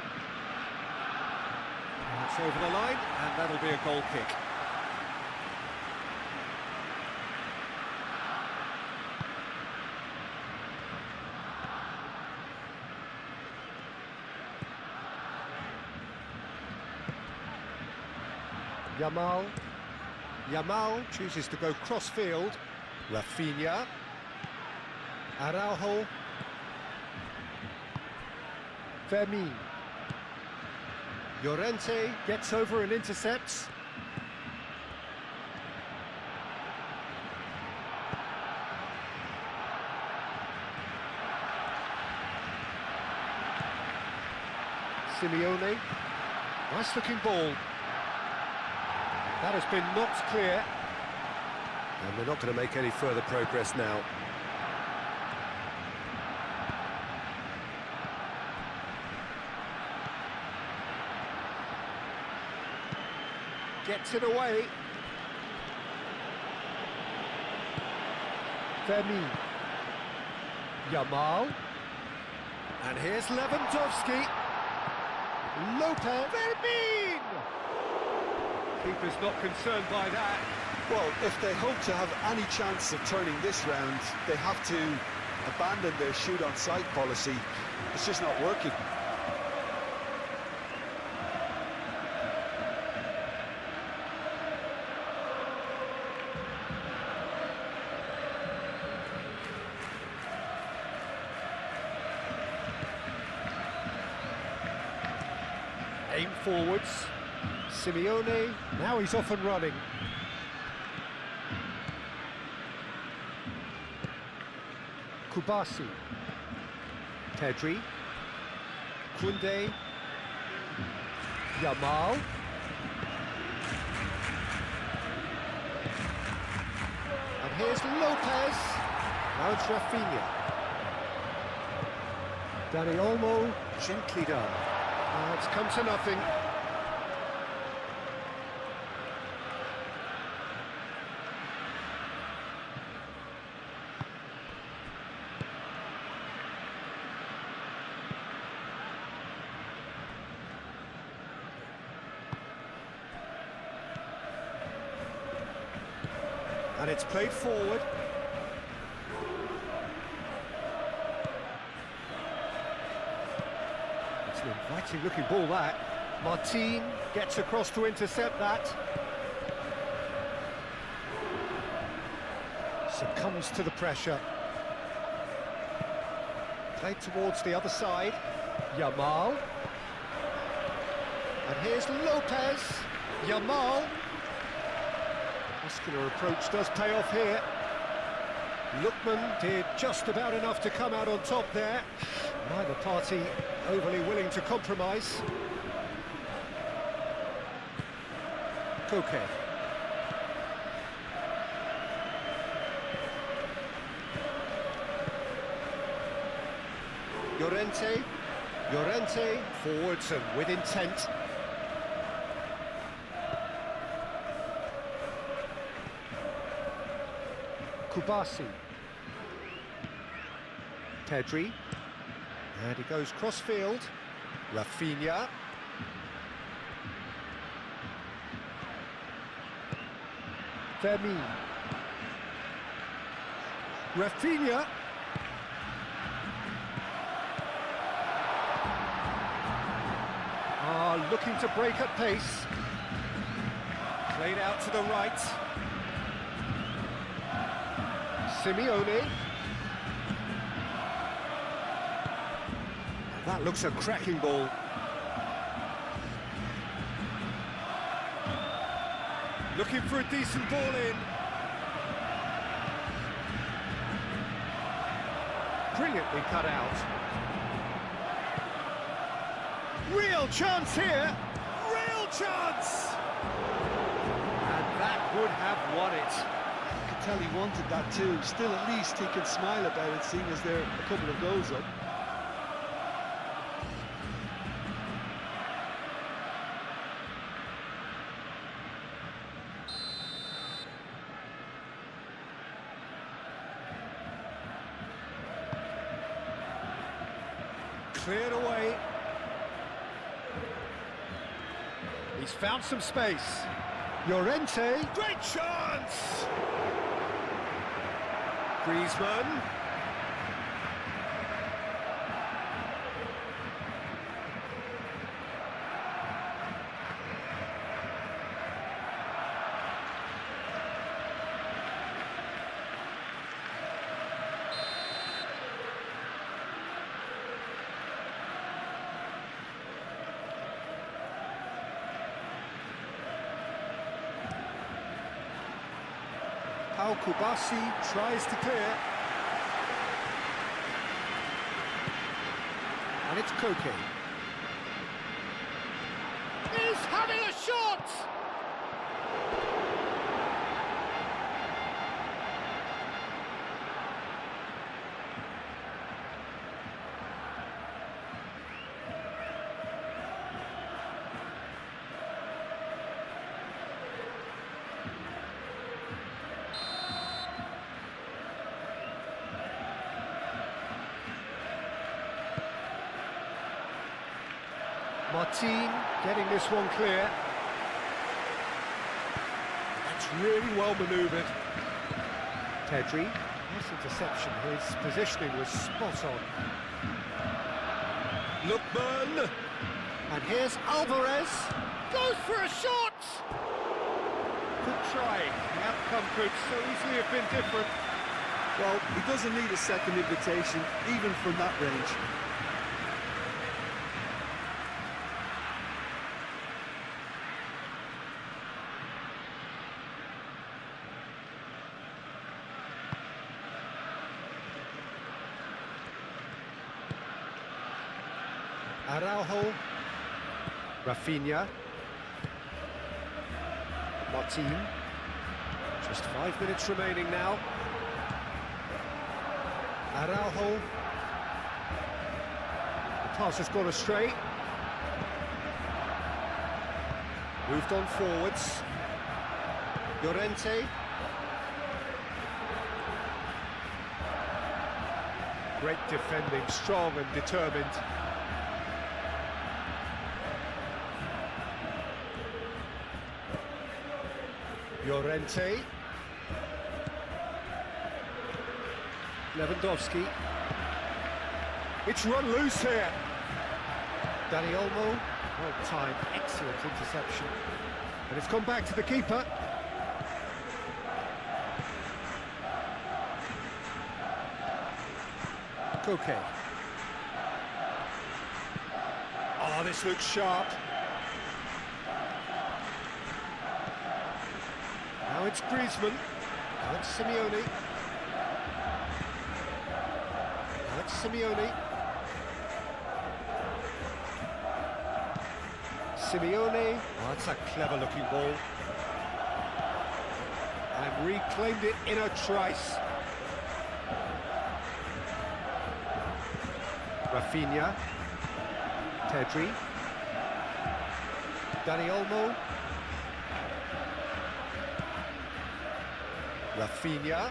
That's over the line, and that'll be a goal kick. Yamal. Yamal chooses to go cross-field. Rafinha. Araujo. Fermin. Llorente gets over and intercepts. Simeone. Nice looking ball. That has been knocked clear. And they're not going to make any further progress now. Gets it away. Fermin. Yamal. And here's Lewandowski. Lopez. Fermin! Keeper's not concerned by that. Well, if they hope to have any chance of turning this round, they have to abandon their shoot-on-sight policy. It's just not working. Aim forwards. Simeone, now he's off and running. Kubasi. Pedri. Koundé. Yamal. And here's Lopez. Now it's Rafinha. Dani Olmo, gently done. It's come to nothing. And it's played forward. It's an inviting looking ball, that. Martin gets across to intercept that. Succumbs to the pressure. Played towards the other side. Yamal. And here's Lopez. Yamal. Muscular approach does pay off here. Lookman did just about enough to come out on top there. Neither party overly willing to compromise. Koke. Llorente, forwards and with intent. Kubasi. Pedri. And he goes cross-field. Rafinha. Fermin. Rafinha. Looking to break at pace. Played out to the right. Simeone. That looks a cracking ball. Looking for a decent ball in. Brilliantly cut out. Real chance here. Real chance! And that would have won it. I could tell he wanted that too. Still, at least he can smile about it, seeing as they're a couple of goals up. Cleared away. He's found some space. Llorente. Great chance! Griezmann. Kubasi tries to clear. And it's Koke. He's having a shot! Martin getting this one clear. That's really well manoeuvred. Pedri, nice interception. His positioning was spot on. Lookman. And here's Alvarez. Goes for a shot! Good try. The outcome could so easily have been different. Well, he doesn't need a second invitation, even from that range. Araujo. Rafinha. Martin. Just 5 minutes remaining now. Araujo. The pass has gone astray. Moved on forwards. Llorente. Great defending, strong and determined. Llorente. Lewandowski. It's run loose here. Dani Olmo. Well timed, excellent interception. And it's gone back to the keeper. Koke. Oh, this looks sharp. Now it's Griezmann. Now it's Simeone. Now it's Simeone. Simeone. Oh, that's a clever-looking ball. And reclaimed it in a trice. Rafinha. Pedri. Dani Olmo. Rafinha.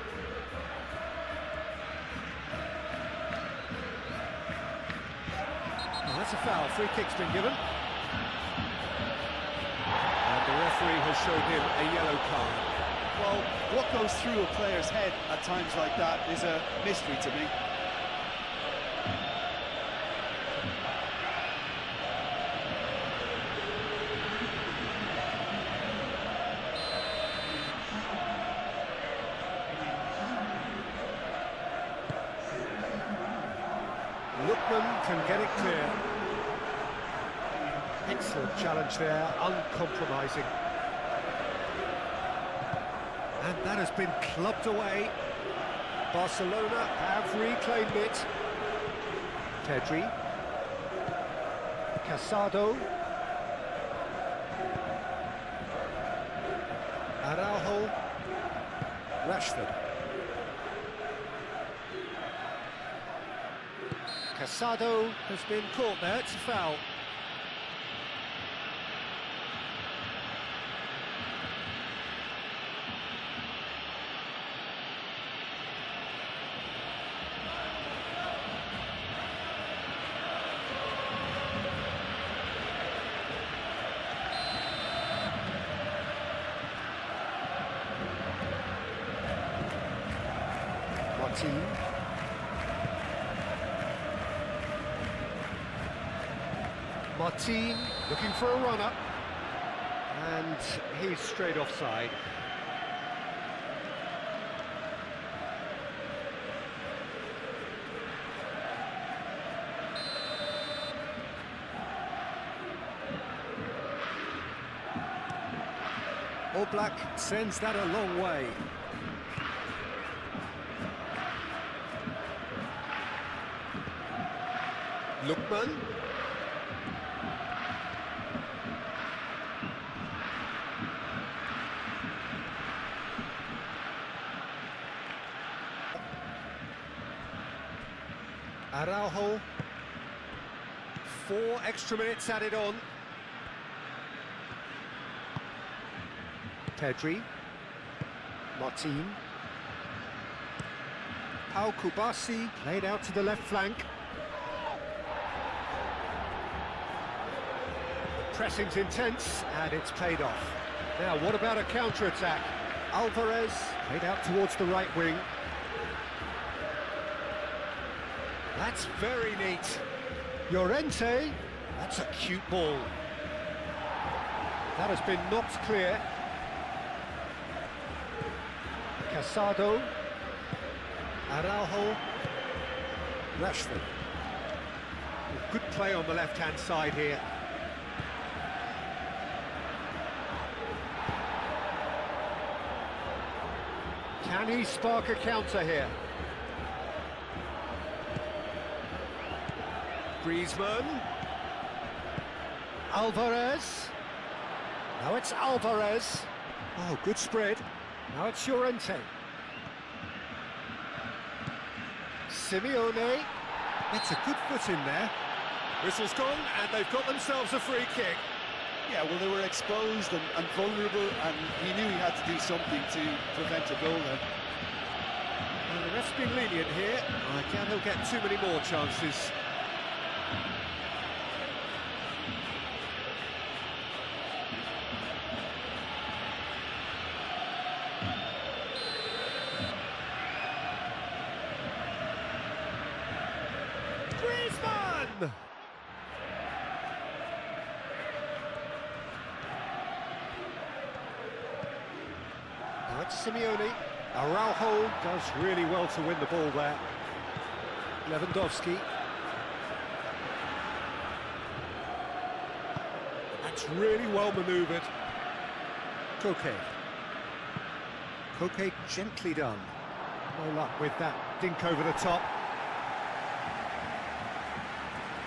Oh, that's a foul. Free kick's been given. And the referee has shown him a yellow card. Well, what goes through a player's head at times like that is a mystery to me. Lookman can get it clear. Excellent challenge there, uncompromising. And that has been clubbed away. Barcelona have reclaimed it. Pedri. Casado. Araujo. Rashford. Casado has been caught there, it's a foul. Martin. Martin looking for a runner, and he's straight offside. Oblak sends that a long way. Lookman. Araujo. 4 extra minutes added on. Pedri. Martin. Pau Kubasi played out to the left flank. The pressing's intense and it's paid off. Now what about a counter-attack? Alvarez played out towards the right wing. That's very neat. Llorente, that's a cute ball. That has been knocked clear. Casado. Araujo. Rashford. Good play on the left-hand side here. Can he spark a counter here? Griezmann. Alvarez. Now it's Alvarez. Oh, good spread. Now it's Llorente. Simeone. It's a good foot in there. Whistle's gone, and they've got themselves a free kick. Yeah, well, they were exposed and vulnerable, and he knew he had to do something to prevent a goal then. And the ref's been lenient here. I doubt he'll get too many more chances. Griezmann! Now it's Simeone. Araujo does really well to win the ball there. Lewandowski. That's really well manoeuvred. Koke. Koke gently done. No luck with that dink over the top.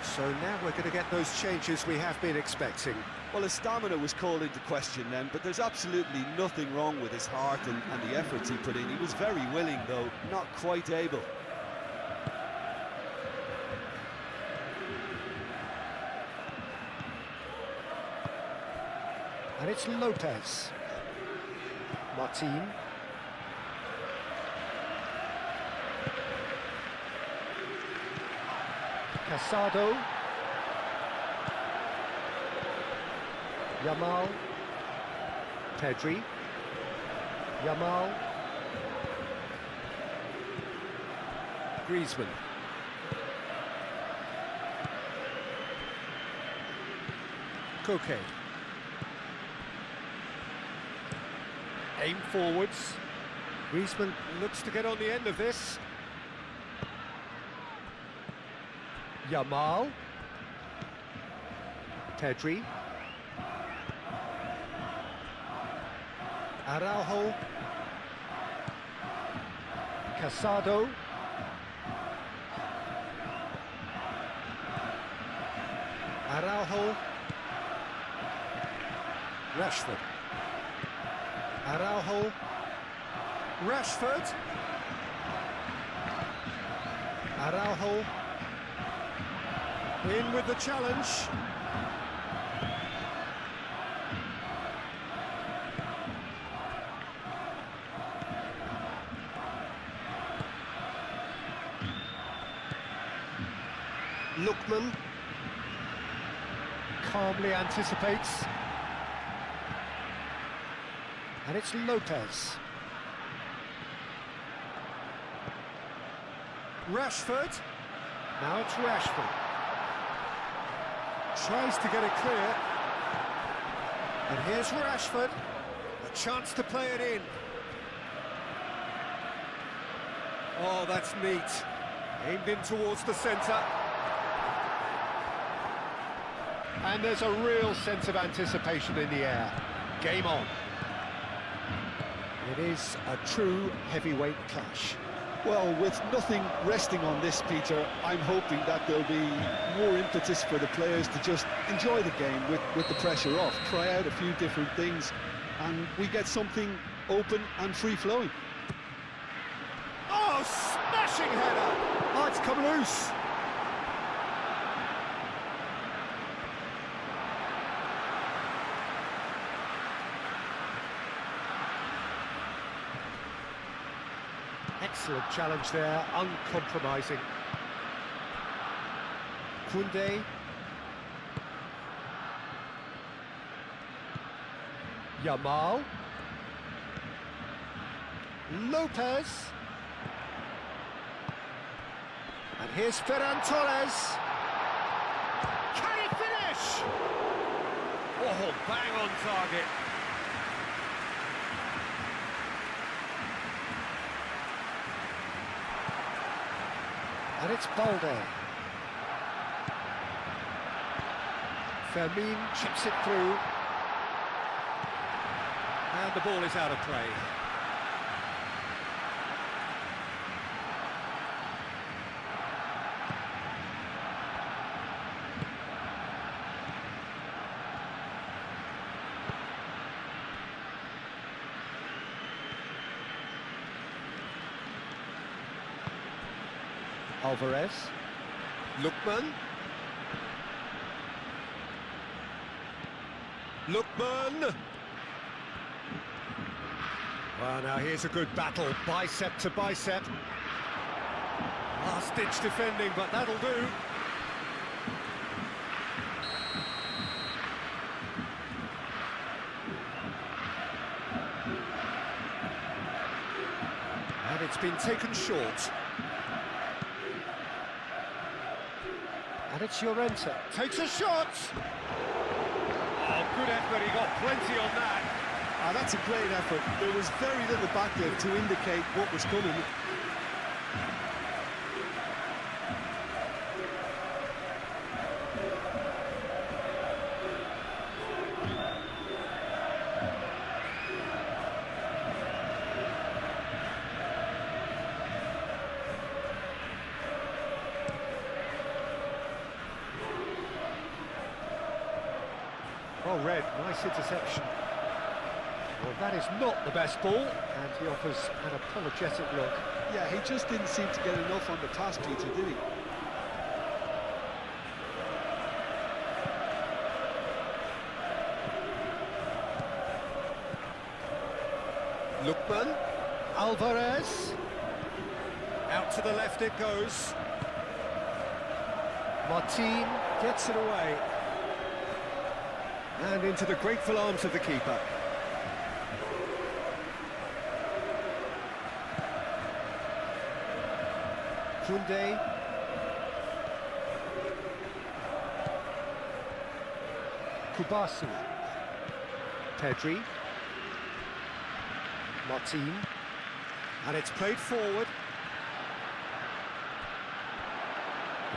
So now we're going to get those changes we have been expecting. Well, his stamina was called into question then, but there's absolutely nothing wrong with his heart and the efforts he put in. He was very willing, though, not quite able. And it's Lopez. Martin. Casado. Yamal. Pedri. Yamal. Griezmann. Koke. Aim forwards. Griezmann looks to get on the end of this. Yamal. Pedri. Araujo. Casado. Araujo. Rashford. Araujo. Rashford. Araujo. In with the challenge. Lookman calmly anticipates. And it's Lopez. Rashford. Now it's Rashford. Tries to get it clear. And here's Rashford. A chance to play it in. Oh, that's neat. Aimed in towards the centre. And there's a real sense of anticipation in the air. Game on. It is a true heavyweight clash. Well, with nothing resting on this, Peter, I'm hoping that there'll be more impetus for the players to just enjoy the game with the pressure off, try out a few different things, and we get something open and free-flowing. Oh, smashing header! Oh, it's come loose. Excellent challenge there, uncompromising. Koundé. Yamal. Lopez. And here's Ferran Torres. Can he finish? Oh, bang on target. And it's Balde. Fermin chips it through. And the ball is out of play. Alvarez. Lookman. Lookman. Well, now here's a good battle, bicep to bicep. Last-ditch defending, but that'll do. And it's been taken short. And it's Llorente. Takes a shot! Oh, good effort, he got plenty on that. Ah, that's a great effort. There was very little back there to indicate what was coming. Oh, Red, nice interception. Well, that is not the best ball, and he offers an apologetic look. Yeah, he just didn't seem to get enough on the task did he? Lookman. Alvarez. Out to the left it goes. Martin gets it away. And into the grateful arms of the keeper. Koundé. Kubasu. Pedri. Martin. And it's played forward.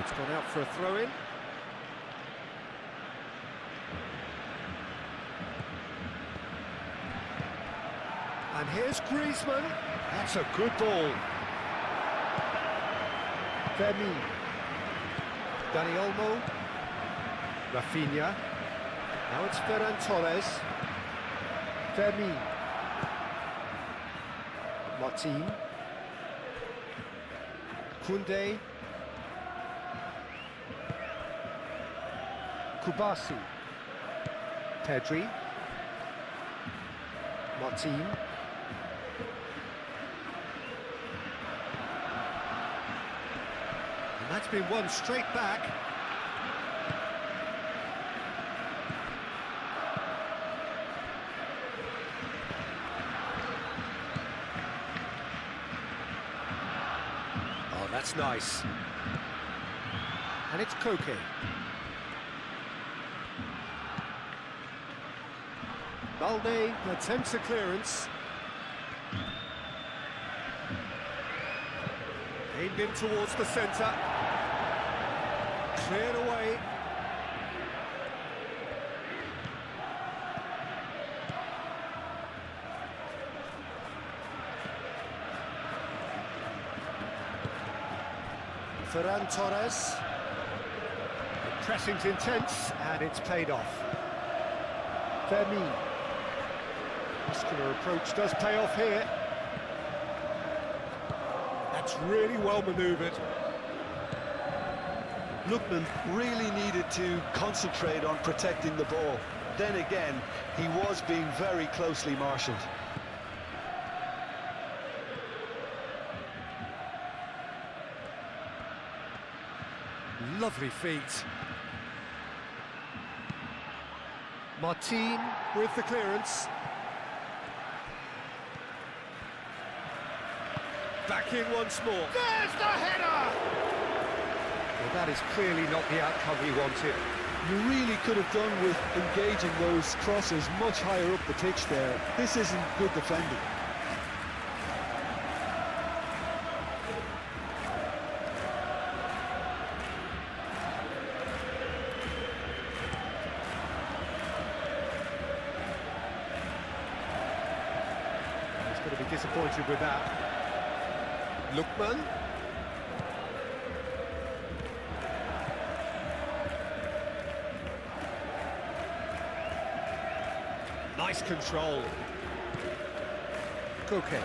It's gone out for a throw-in. And here's Griezmann. That's a good ball. Fermi. Dani Olmo. Rafinha. Now it's Ferran Torres. Fermi. Martin. Koundé. Kubasu. Pedri. Martin. And that's been won straight back. Oh, that's nice. And it's Koke. Balde attempts a clearance. Aimed in towards the centre. Cleared away. Ferran Torres. The pressing's intense and it's paid off. Fermi. Muscular approach does pay off here. That's really well manoeuvred. Lookman really needed to concentrate on protecting the ball. Then again, he was being very closely marshalled. Lovely feet. Martin with the clearance. Back in once more. There's the header! Well, that is clearly not the outcome he wanted. You really could have done with engaging those crosses much higher up the pitch there. This isn't good defending. He's going to be disappointed with that. Lookman. Nice control. Koke.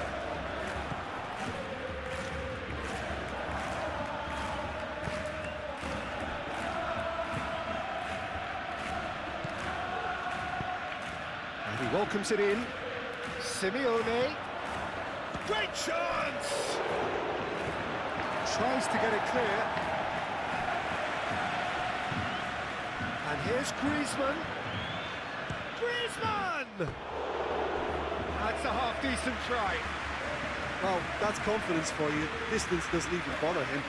welcomes it in. Simeone. Great chance! Tries to get it clear. And here's Griezmann. Griezmann! That's a half-decent try. Well, that's confidence for you. Distance doesn't even bother him.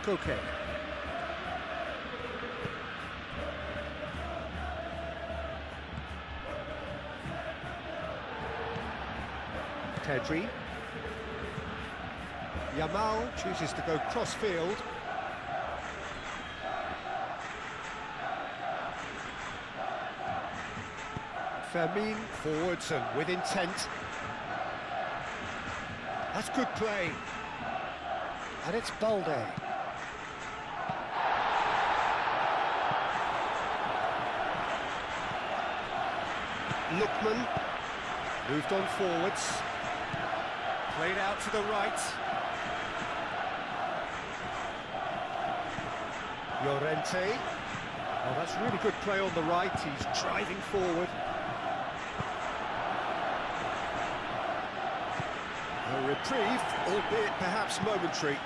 Okay. Pedri. Yamal chooses to go cross-field. Fermin forwards and with intent. That's good play. And it's Balde. Lookman moved on forwards, played out to the right. Llorente. Oh, that's really good play on the right. He's driving forward. A reprieve, albeit perhaps momentary.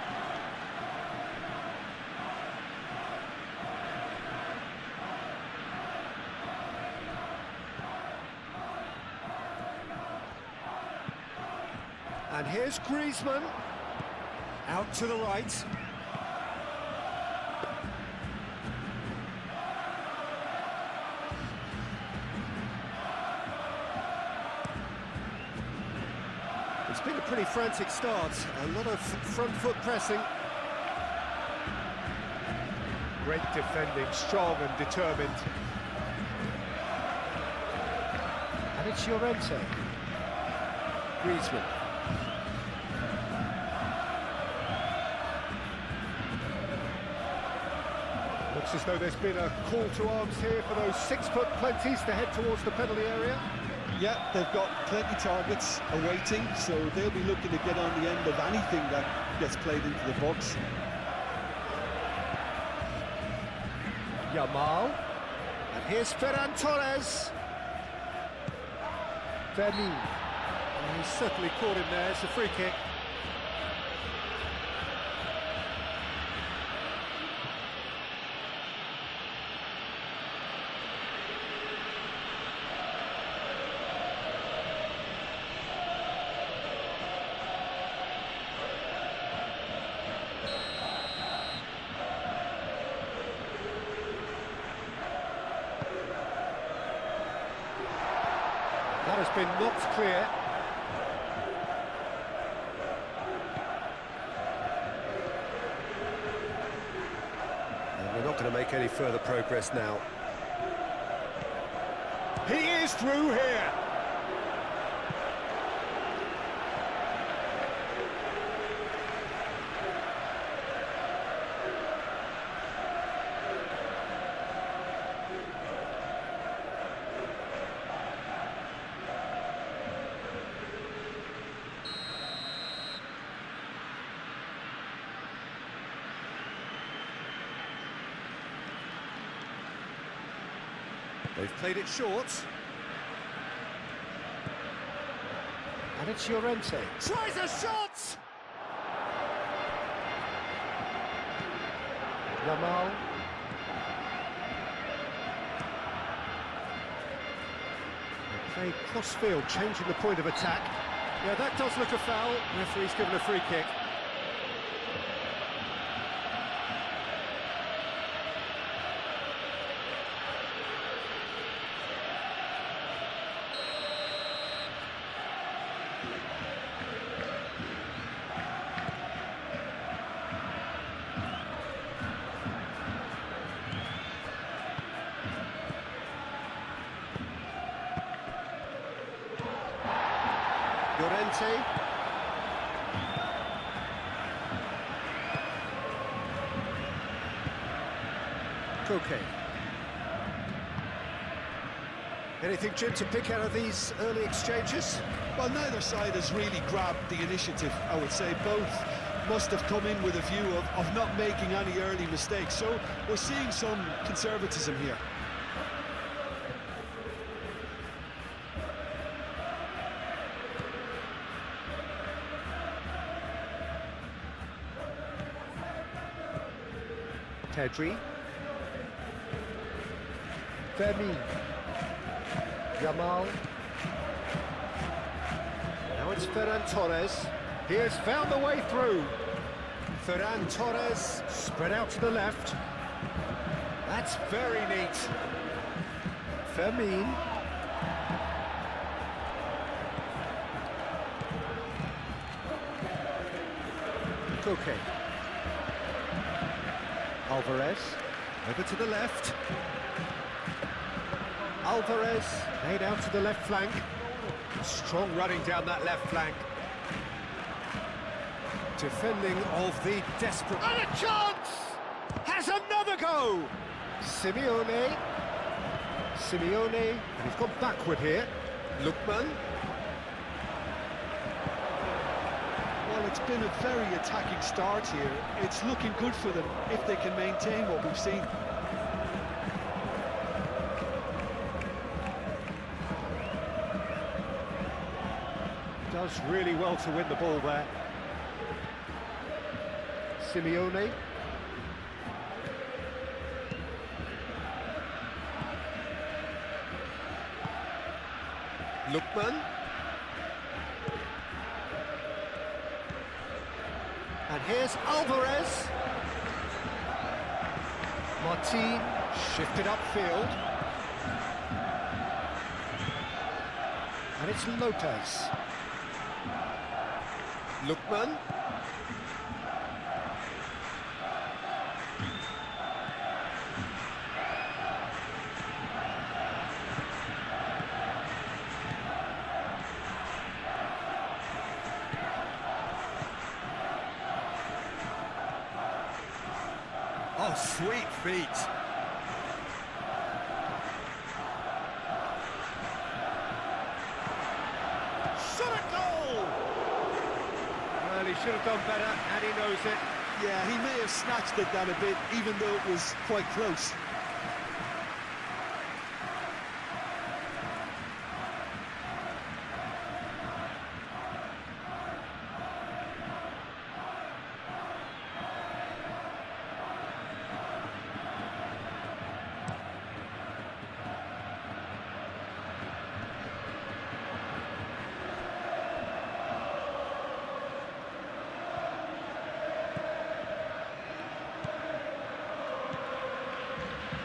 And here's Griezmann, out to the right. It's been a pretty frantic start, a lot of front foot pressing. Great defending, strong and determined. And it's Llorente. Griezmann. Looks as though there's been a call to arms here for those 6-foot plenties to head towards the penalty area. Yeah, they've got plenty targets awaiting, so they'll be looking to get on the end of anything that gets played into the box. Yamal. And here's Ferran Torres. Fermin. Oh, he's certainly caught him there. It's a free kick. That has been knocked clear. And we're not going to make any further progress now. He is through here. They've played it short. And it's Llorente. Tries a shot! Yamal. They play cross-field, changing the point of attack. Yeah, that does look a foul. Referee's given a free kick. Llorente. Okay. Anything, Jim, to pick out of these early exchanges? Well, neither side has really grabbed the initiative, I would say. Both must have come in with a view of not making any early mistakes. So we're seeing some conservatism here. Pedri. Fermi. Yamal. Now it's Ferran Torres. He has found the way through. Ferran Torres spread out to the left. That's very neat. Fermin. Okay. Alvarez, over to the left. Alvarez, laid out to the left flank. Strong running down that left flank. Defending of the desperate... And a chance! Has another go! Simeone. Simeone, and he's gone backward here. Lookman. Well, it's been a very attacking start here. It's looking good for them if they can maintain what we've seen. Does really well to win the ball there. Simeone. Lookman. And here's Alvarez. Martin shifted upfield. And it's Lopez. Lookman. Oh, sweet feet. Shot at goal! Well, he should have done better, and he knows it. Yeah, he may have snatched at that a bit, even though it was quite close.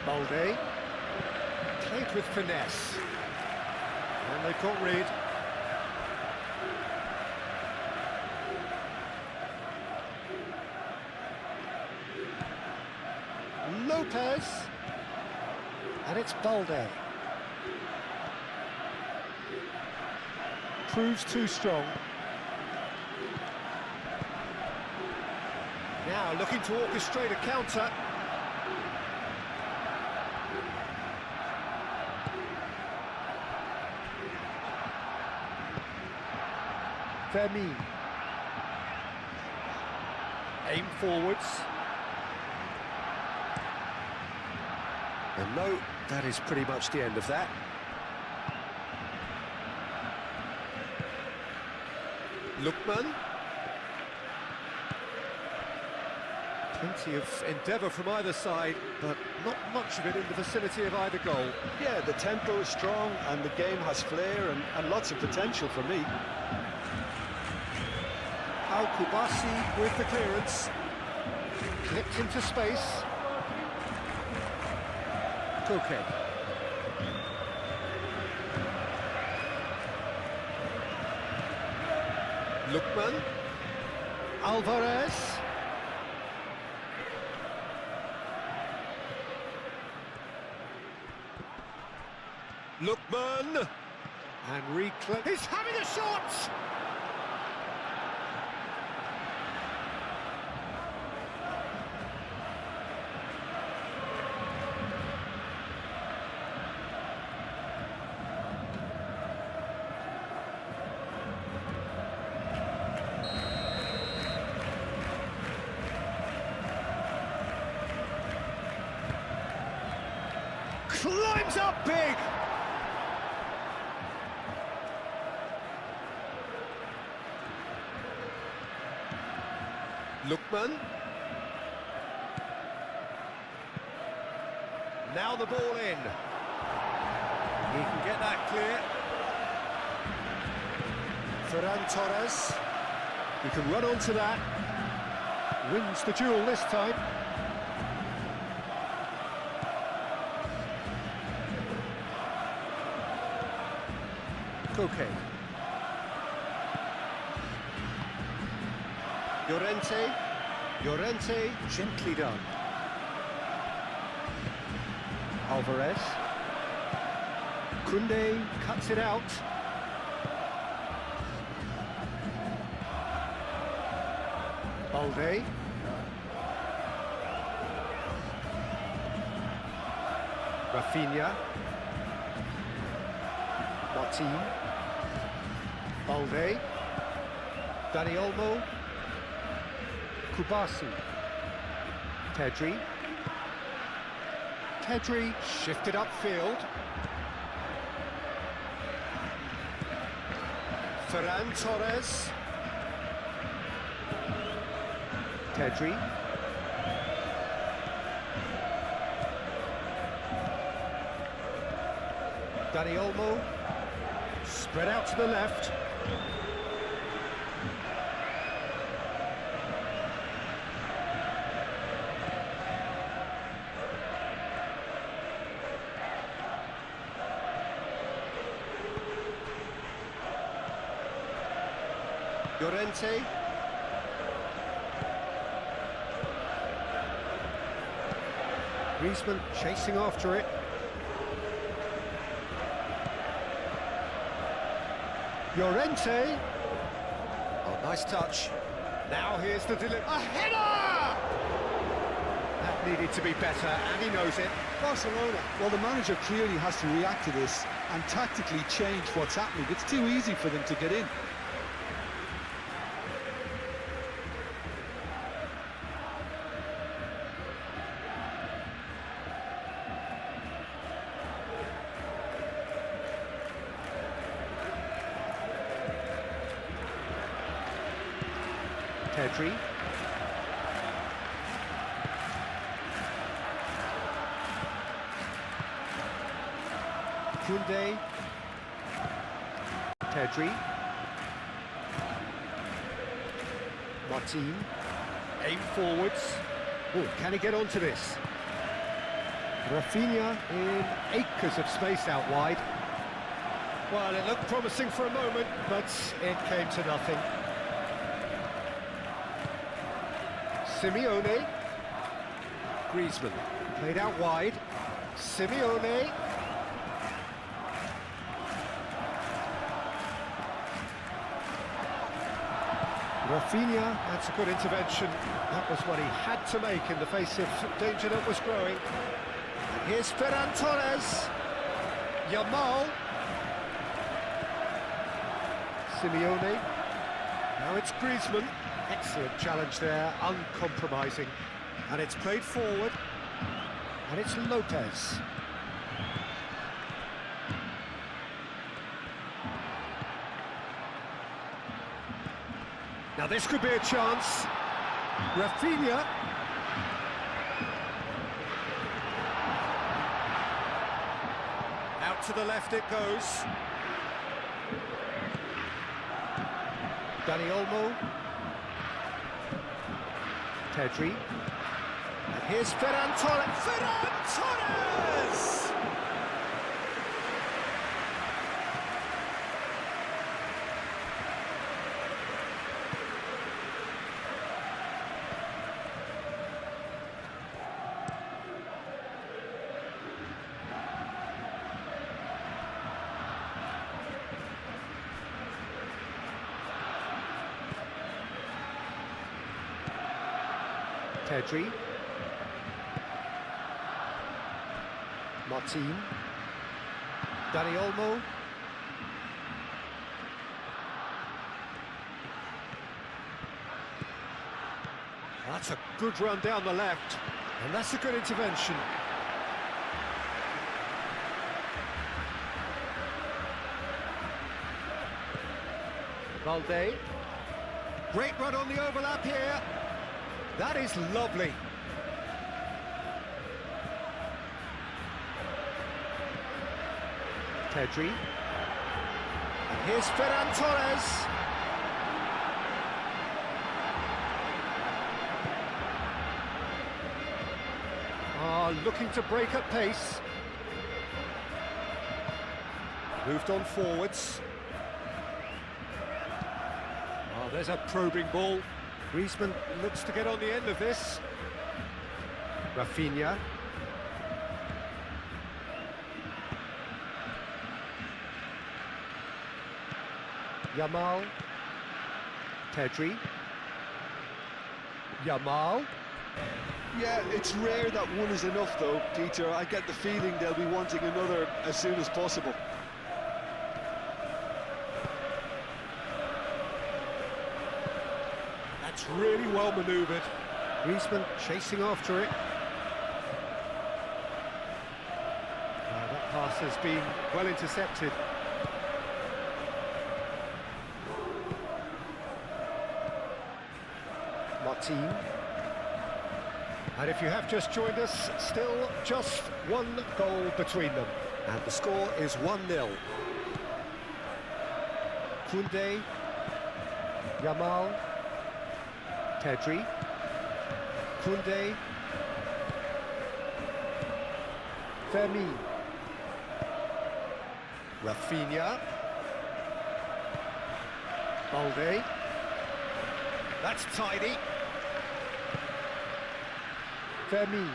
Balde. Played with finesse. And they've got rid. Lopez. And it's Balde. Proves too strong. Now looking to orchestrate a counter. Fermi. Aim forwards. And no, that is pretty much the end of that. Lookman. Plenty of endeavour from either side, but not much of it in the vicinity of either goal. Yeah, the tempo is strong and the game has flair and lots of potential for me. Al-Kubasi with the clearance. Clipped into space. Koke. Lookman. Alvarez. Lookman. And reclaim. He's having a shot! climbs up big! Lookman. Now the ball in. He can get that clear. Ferran Torres. He can run onto that. Wins the duel this time. Koke. Llorente, gently done. Alvarez. Koundé cuts it out. Balde. Rafinha. Martin. Balde. Dani Olmo. Kubasi. Pedri shifted upfield. Ferran Torres. Pedri. Dani Olmo. Spread out to the left. Llorente. Griezmann chasing after it. Llorente. Oh, nice touch. Now here's the delivery. A header! That needed to be better, and he knows it. Barcelona, well, the manager clearly has to react to this and tactically change what's happening. It's too easy for them to get in. Pedri. Koundé. Pedri. Martin. Aim forwards. Oh, can he get onto this? Rafinha in acres of space out wide. Well, it looked promising for a moment, but it came to nothing. Simeone. Griezmann. Played out wide. Simeone. Rafinha, that's a good intervention. That was what he had to make in the face of danger that was growing. And here's Ferran Torres. Yamal. Simeone. Now it's Griezmann. Excellent challenge there, uncompromising. And it's played forward. And it's Lopez. Now this could be a chance. Rafinha. Out to the left it goes. Dani Olmo. Pedri. And here's Ferran Torres. Ferran Torres! Pedri. Martin. Dani Olmo. That's a good run down the left, and that's a good intervention. Balde. Great run on the overlap here. That is lovely. Pedri. And here's Ferran Torres. Looking to break at pace. Moved on forwards. There's a probing ball. Griezmann looks to get on the end of this. Rafinha. Yamal. Pedri. Yamal. Yeah, it's rare that one is enough though, Peter. I get the feeling they'll be wanting another as soon as possible. That's really well manoeuvred. Griezmann chasing after it. That pass has been well intercepted. Martin. And if you have just joined us, still just one goal between them. And the score is 1-0. Koundé. Yamal. Pedri. Koundé. Fermi. Rafinha. Balde. That's tidy. Fermi.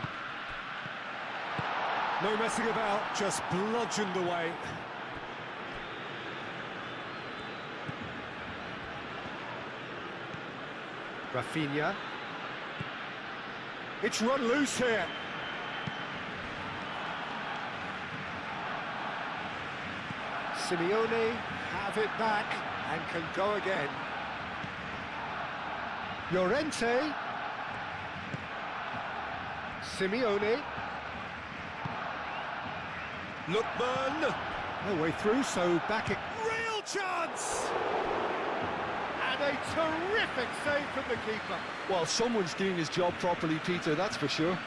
No messing about, just bludgeoned away. Rafinha. It's run loose here. Simeone have it back and can go again. Llorente. Simeone. Lookman. No way through, so back it. Real chance! And a terrific save from the keeper. Well, someone's doing his job properly, Peter, that's for sure.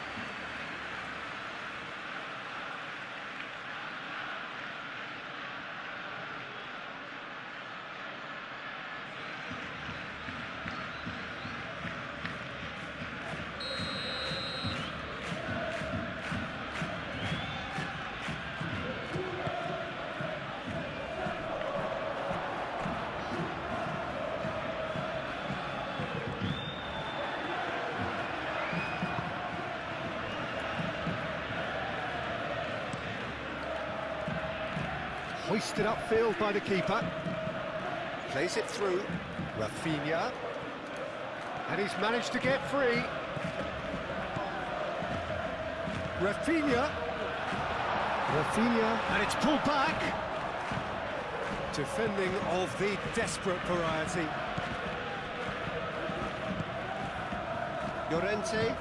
Hoisted upfield by the keeper. Plays it through. Rafinha. And he's managed to get free. Rafinha. And it's pulled back. Defending of the desperate variety. Llorente.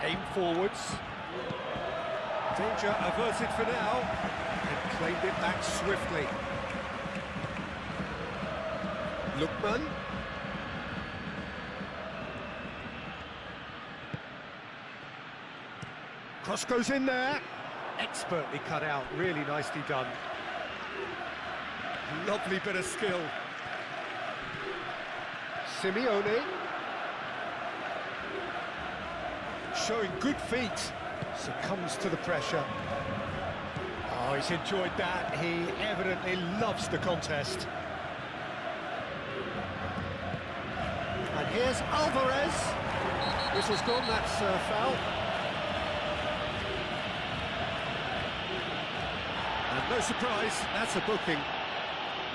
Aim forwards. Danger averted for now. And claimed it back swiftly. Lookman. Cross goes in there. Expertly cut out, really nicely done. Lovely bit of skill. Simeone. Showing good feet. Succumbs to the pressure. Oh, he's enjoyed that. He evidently loves the contest. And here's Alvarez. Whistle's gone, that's foul. And no surprise, that's a booking.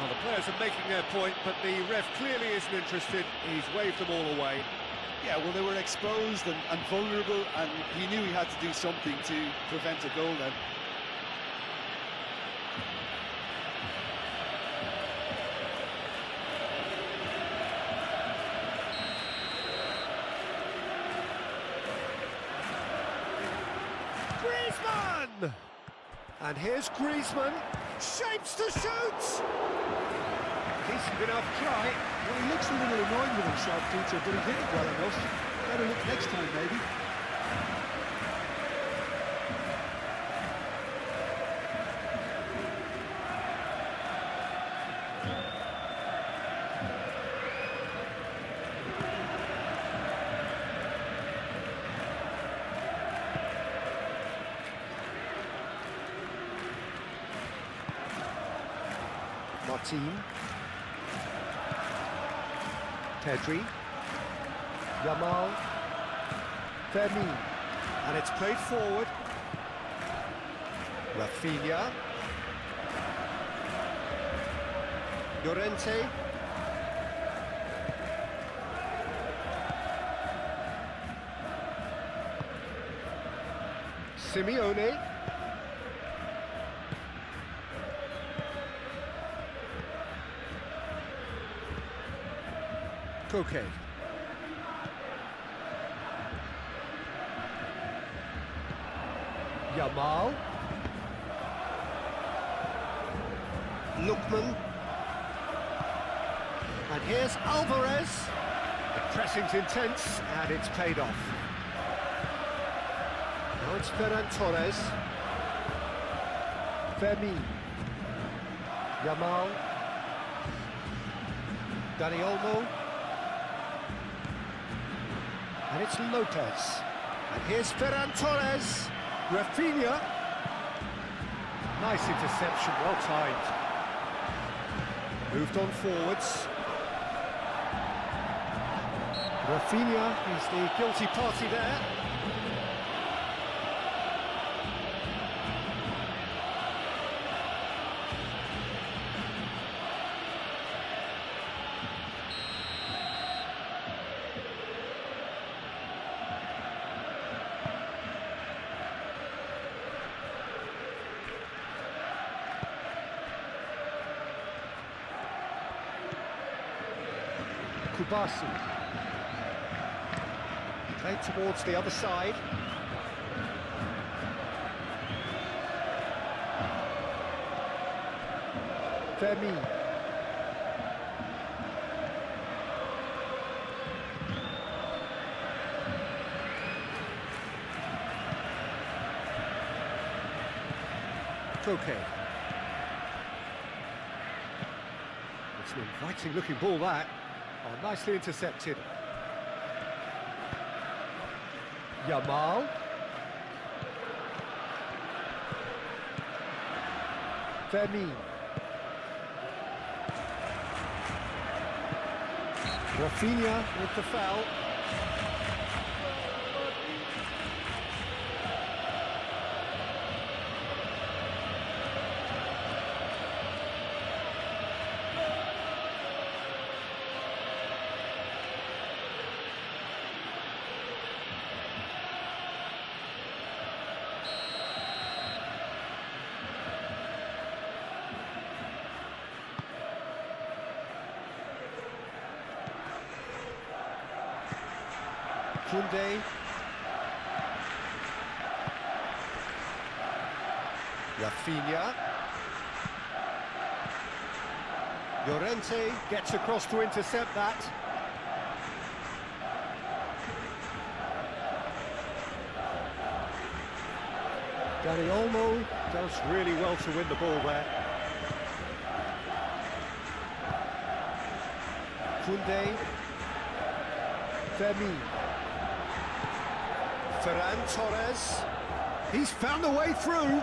Well, the players are making their point, but the ref clearly isn't interested. He's waved them all away. Yeah, well, they were exposed and vulnerable, and he knew he had to do something to prevent a goal then. And here's Griezmann. Shapes to shoot! Decent enough try. Well, he looks a little annoyed with himself, Peter, but he hit it well enough. Better look next time, maybe. Martin. Pedri. Yamal. Fermin. And it's played forward. Rafinha. Llorente. Simeone. Koke. Yamal. Lookman. And here's Alvarez. The pressing's intense, and it's paid off. Now it's Ferran Torres. Fermin. Yamal. Dani Olmo. And it's Lopez. And here's Ferran Torres. Rafinha. Nice interception, well timed. Moved on forwards. Rafinha is the guilty party there. Kubasi. Played towards the other side. Fermin. Koke. It's an inviting looking ball that. Oh, nicely intercepted. Yamal. Fermin. Rafinha with the foul. Koundé. Rafinha. Llorente gets across to intercept that. Dani Olmo does really well to win the ball there. Koundé. Fermin. Ferran Torres. He's found a way through.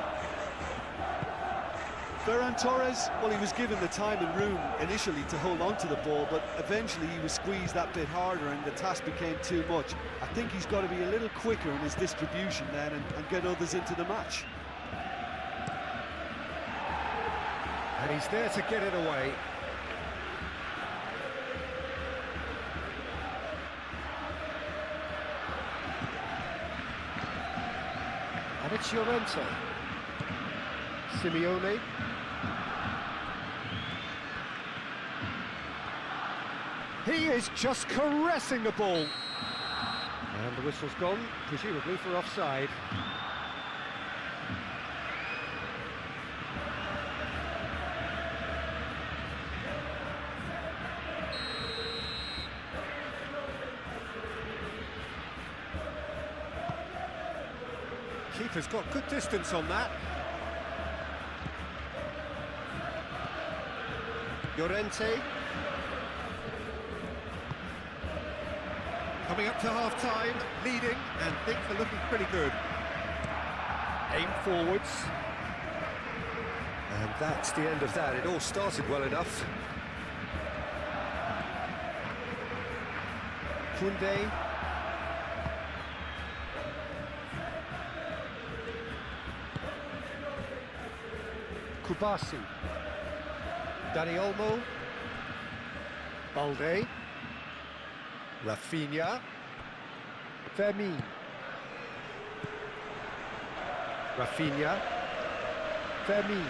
Ferran Torres, well, he was given the time and room initially to hold on to the ball, but eventually he was squeezed that bit harder and the task became too much. I think he's got to be a little quicker in his distribution then and get others into the match. And he's there to get it away. And it's Llorente. Simeone. He is just caressing the ball. And the whistle's gone, presumably for offside. Keeper's got good distance on that. Llorente. Coming up to half-time, leading, and things are looking pretty good. Aim forwards. And that's the end of that. It all started well enough. Koundé. Kubasi. Dani Olmo. Balde. Rafinha. Fermin. Rafinha. Fermin.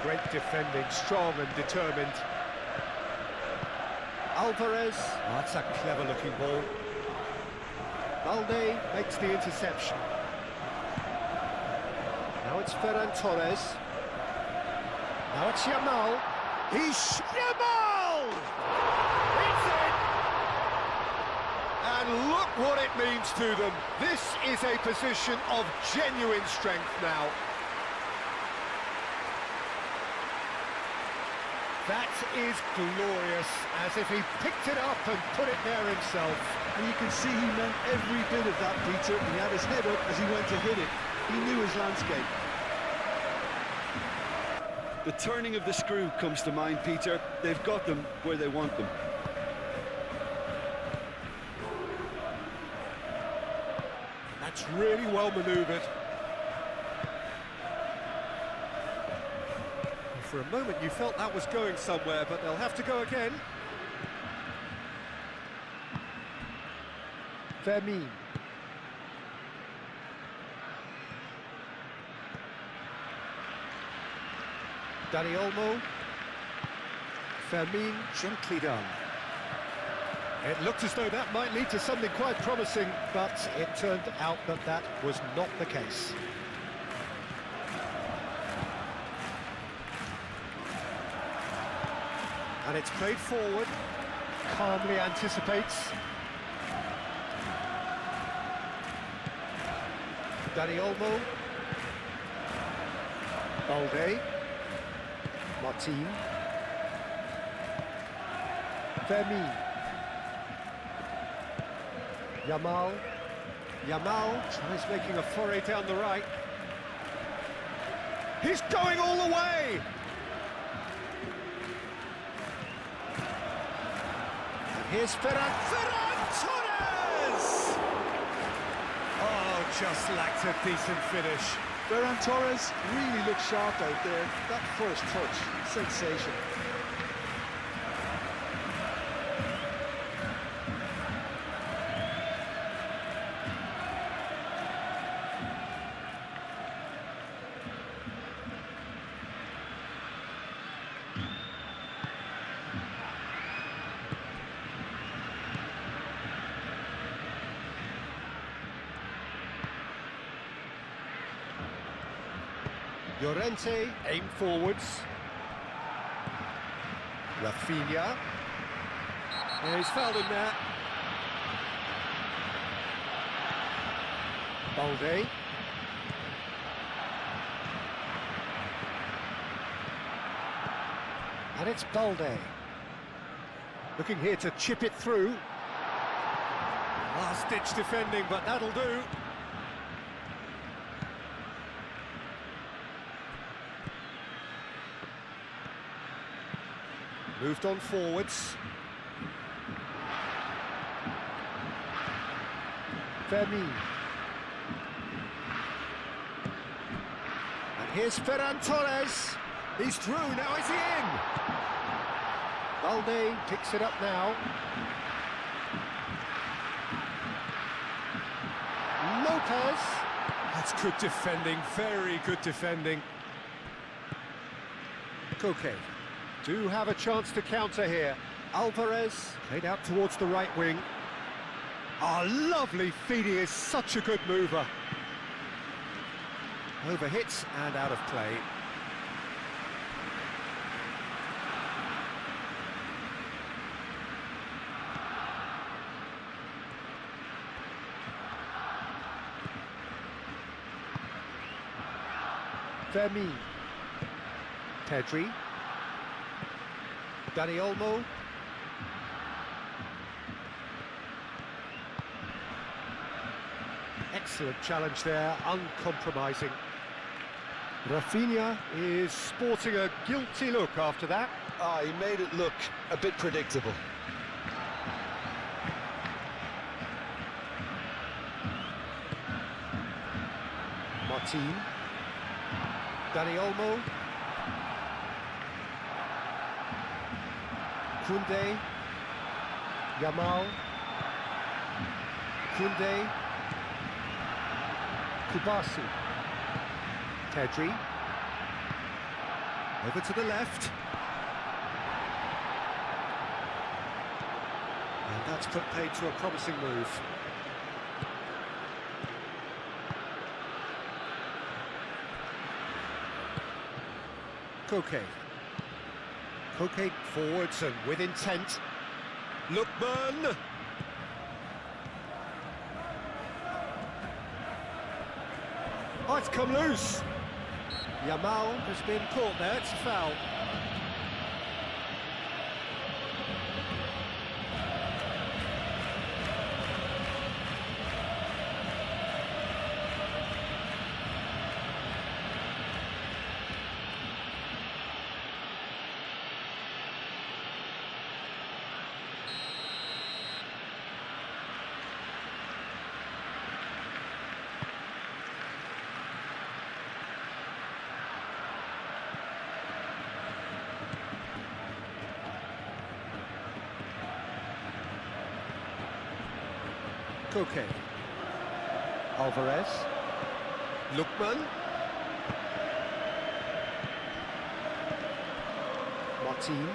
Great defending, strong and determined. Alvarez. Oh, that's a clever-looking ball. Balde makes the interception. Now it's Ferran Torres. Now it's Yamal. He's Yamal! It's in! And look what it means to them. This is a position of genuine strength now. That is glorious, as if he picked it up and put it there himself. And you can see he meant every bit of that, Peter. He had his head up as he went to hit it. He knew his landscape. The turning of the screw comes to mind, Peter. They've got them where they want them. That's really well manoeuvred. For a moment you felt that was going somewhere, but they'll have to go again. Fermin. Dani Olmo. Fermin, gently done. It looked as though that might lead to something quite promising, but it turned out that that was not the case. And it's played forward, calmly anticipates. Dani Olmo. Balde. Martin. Fermin. Yamal. Yamal tries making a foray down the right. He's going all the way! Here's Ferran Torres! Oh, just lacked a decent finish. Ferran Torres really looked sharp out there. That first touch, sensation. Llorente, aim forwards. Rafinha. And he's fouled him there. Balde. And it's Balde. Looking here to chip it through. Last-ditch defending, but that'll do. Moved on forwards. Fermin. And here's Ferran Torres. He's through, now is he in? Balde picks it up now. Lopez. That's good defending, very good defending. Koke. Do have a chance to counter here. Alvarez played out towards the right wing. Oh, lovely feed, he is such a good mover. Overhits and out of play. Fermi. Pedri. Dani Olmo. Excellent challenge there, uncompromising. Rafinha is sporting a guilty look after that. Ah, he made it look a bit predictable. Martin. Dani Olmo. Koundé. Yamal. Koundé. Kubasi. Pedri. Over to the left. And that's put paid to a promising move. Koke. Koke forwards and with intent. Lookman. Oh, it's come loose. Yamal has been caught there, it's a foul. Koke. Alvarez. Lookman. Martin.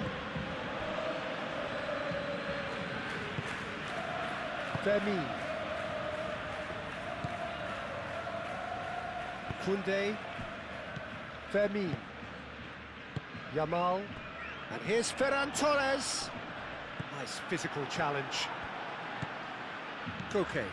Fermi. Koundé. Fermi. Yamal. And here's Ferran Torres. Nice physical challenge. Koke.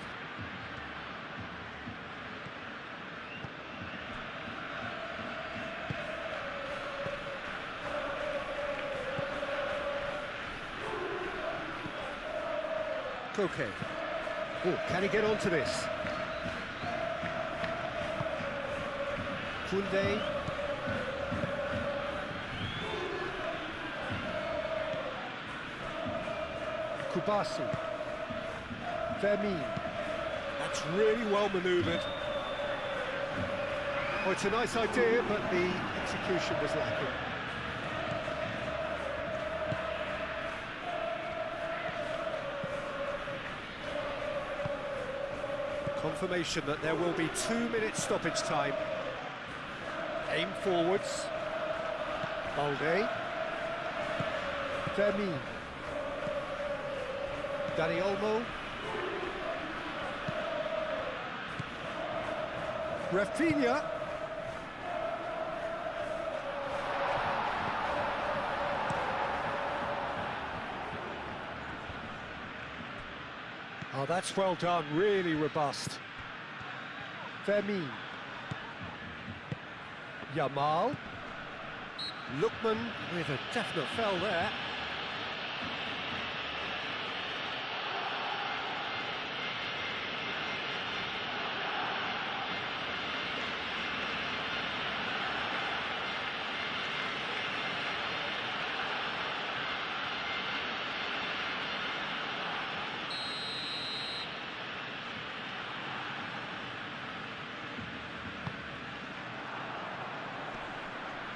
Koke. Oh, can he get onto this? Koundé. Kubasi. Fermi. That's really well manoeuvred. Oh, it's a nice idea, but the execution was lacking. Confirmation that there will be 2 minutes stoppage time. Aim forwards. Balde. Fermi. Dani Olmo. Rafinha. Oh, that's well done, really robust. Fermi. Yamal. Lookman with a definite foul there.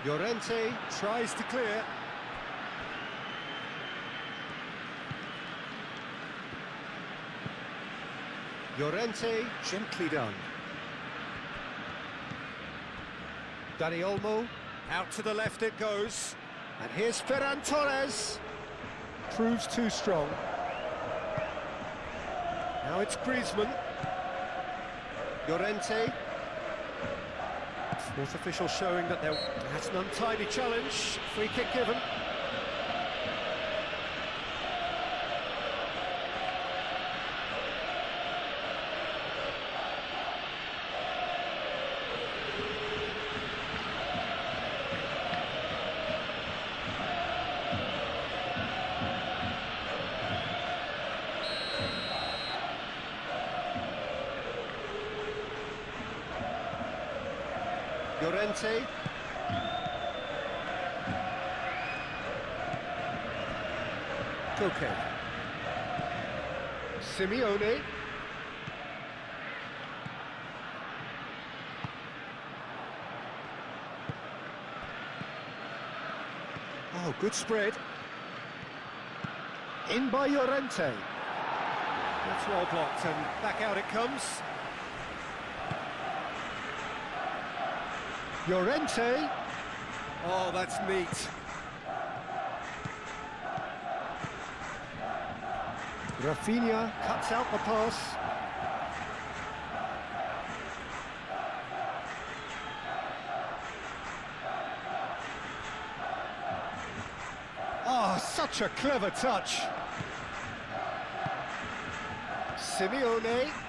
Llorente tries to clear. Llorente, gently done. Dani Olmo, out to the left it goes. And here's Ferran Torres. Proves too strong. Now it's Griezmann. Llorente. Fourth official showing that that's an untidy challenge. Free kick given. Llorente. Koke. Simeone. Oh, good spread. In by Llorente. That's well blocked, and back out it comes. Llorente. Oh, that's neat. Rafinha cuts out the pass. Oh, such a clever touch. Simeone.